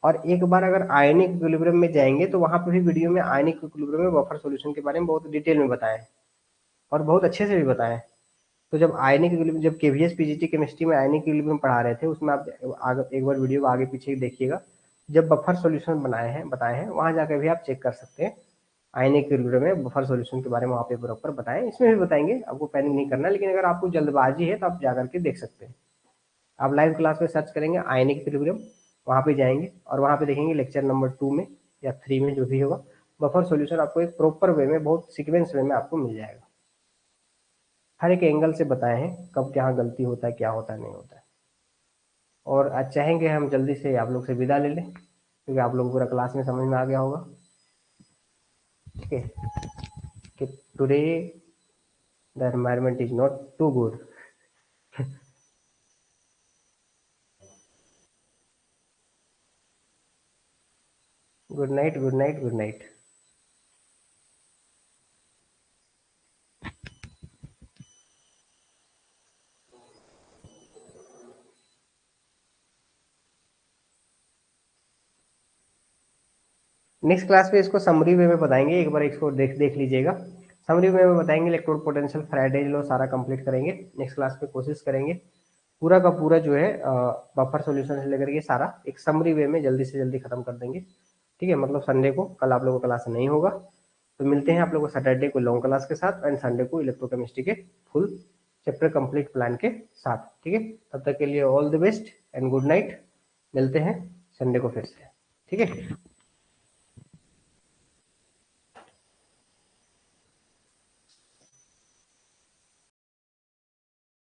[SPEAKER 1] और एक बार अगर आयनिक इक्विलिब्रियम में जाएंगे तो वहां पे भी वीडियो में आयनिक इक्विलिब्रियम में बफर सॉल्यूशन के बारे में बहुत डिटेल में बताया है, और बहुत अच्छे से भी बताया है। तो जब आयनिक इक्विलिब्रियम, जब केवीएस पीजीटी केमिस्ट्री में आयनिक इक्विलिब्रियम पढ़ा रहे थे, उसमें आप आगे एक बार वीडियो आगे पीछे देखिएगा, जब बफर सॉल्यूशन बनाए हैं, बताए हैं, वहां जाकर भी आप चेक कर सकते हैं। आयनिक इक्विलिब्रियम में बफर सॉल्यूशन के बारे में वहाँ पे प्रॉपर बताएं, इसमें भी बताएंगे, आपको पैनिक नहीं करना। लेकिन अगर आपको जल्दबाजी है तो आप जाकर के देख सकते हैं। आप लाइव क्लास में सर्च करेंगे आयनिक इक्विलिब्रियम, वहाँ पे जाएंगे और वहाँ पे देखेंगे लेक्चर नंबर 2 में या 3 में जो भी होगा, बफर सॉल्यूशन आपको एक प्रॉपर वे में, बहुत सीक्वेंस वे में आपको मिल जाएगा। हर एक एंगल से बताए हैं कब क्या गलती होता है, क्या होता है, नहीं होता है। और आज चाहेंगे हम जल्दी से आप लोग से विदा ले लें, क्योंकि आप लोगों को पूरा क्लास में समझ में आ गया होगा। ठीक है, कि today the environment is not too good. Good night, good night, good night. Next class में इसको समरी वे में बताएंगे, एक बार इसको देख देख लीजिएगा। समरी वे में बताएंगे, इलेक्ट्रोड पोटेंशियल, फैराडेज लॉ सारा कंप्लीट करेंगे। नेक्स्ट क्लास में कोशिश करेंगे पूरा का पूरा जो है बफर सॉल्यूशन से लेकर के सारा एक समरी वे में जल्दी से जल्दी खत्म कर देंगे। ठीक है, मतलब संडे को, कल आप लोगों को क्लास नहीं होगा, तो मिलते हैं आप लोगों को सैटरडे को लॉन्ग क्लास के साथ, एंड संडे को इलेक्ट्रोकेमिस्ट्री के फुल चैप्टर कंप्लीट प्लान के साथ। ठीक है, तब तक के लिए all the best and good night. मिलते हैं संडे को फिर से। ठीक है।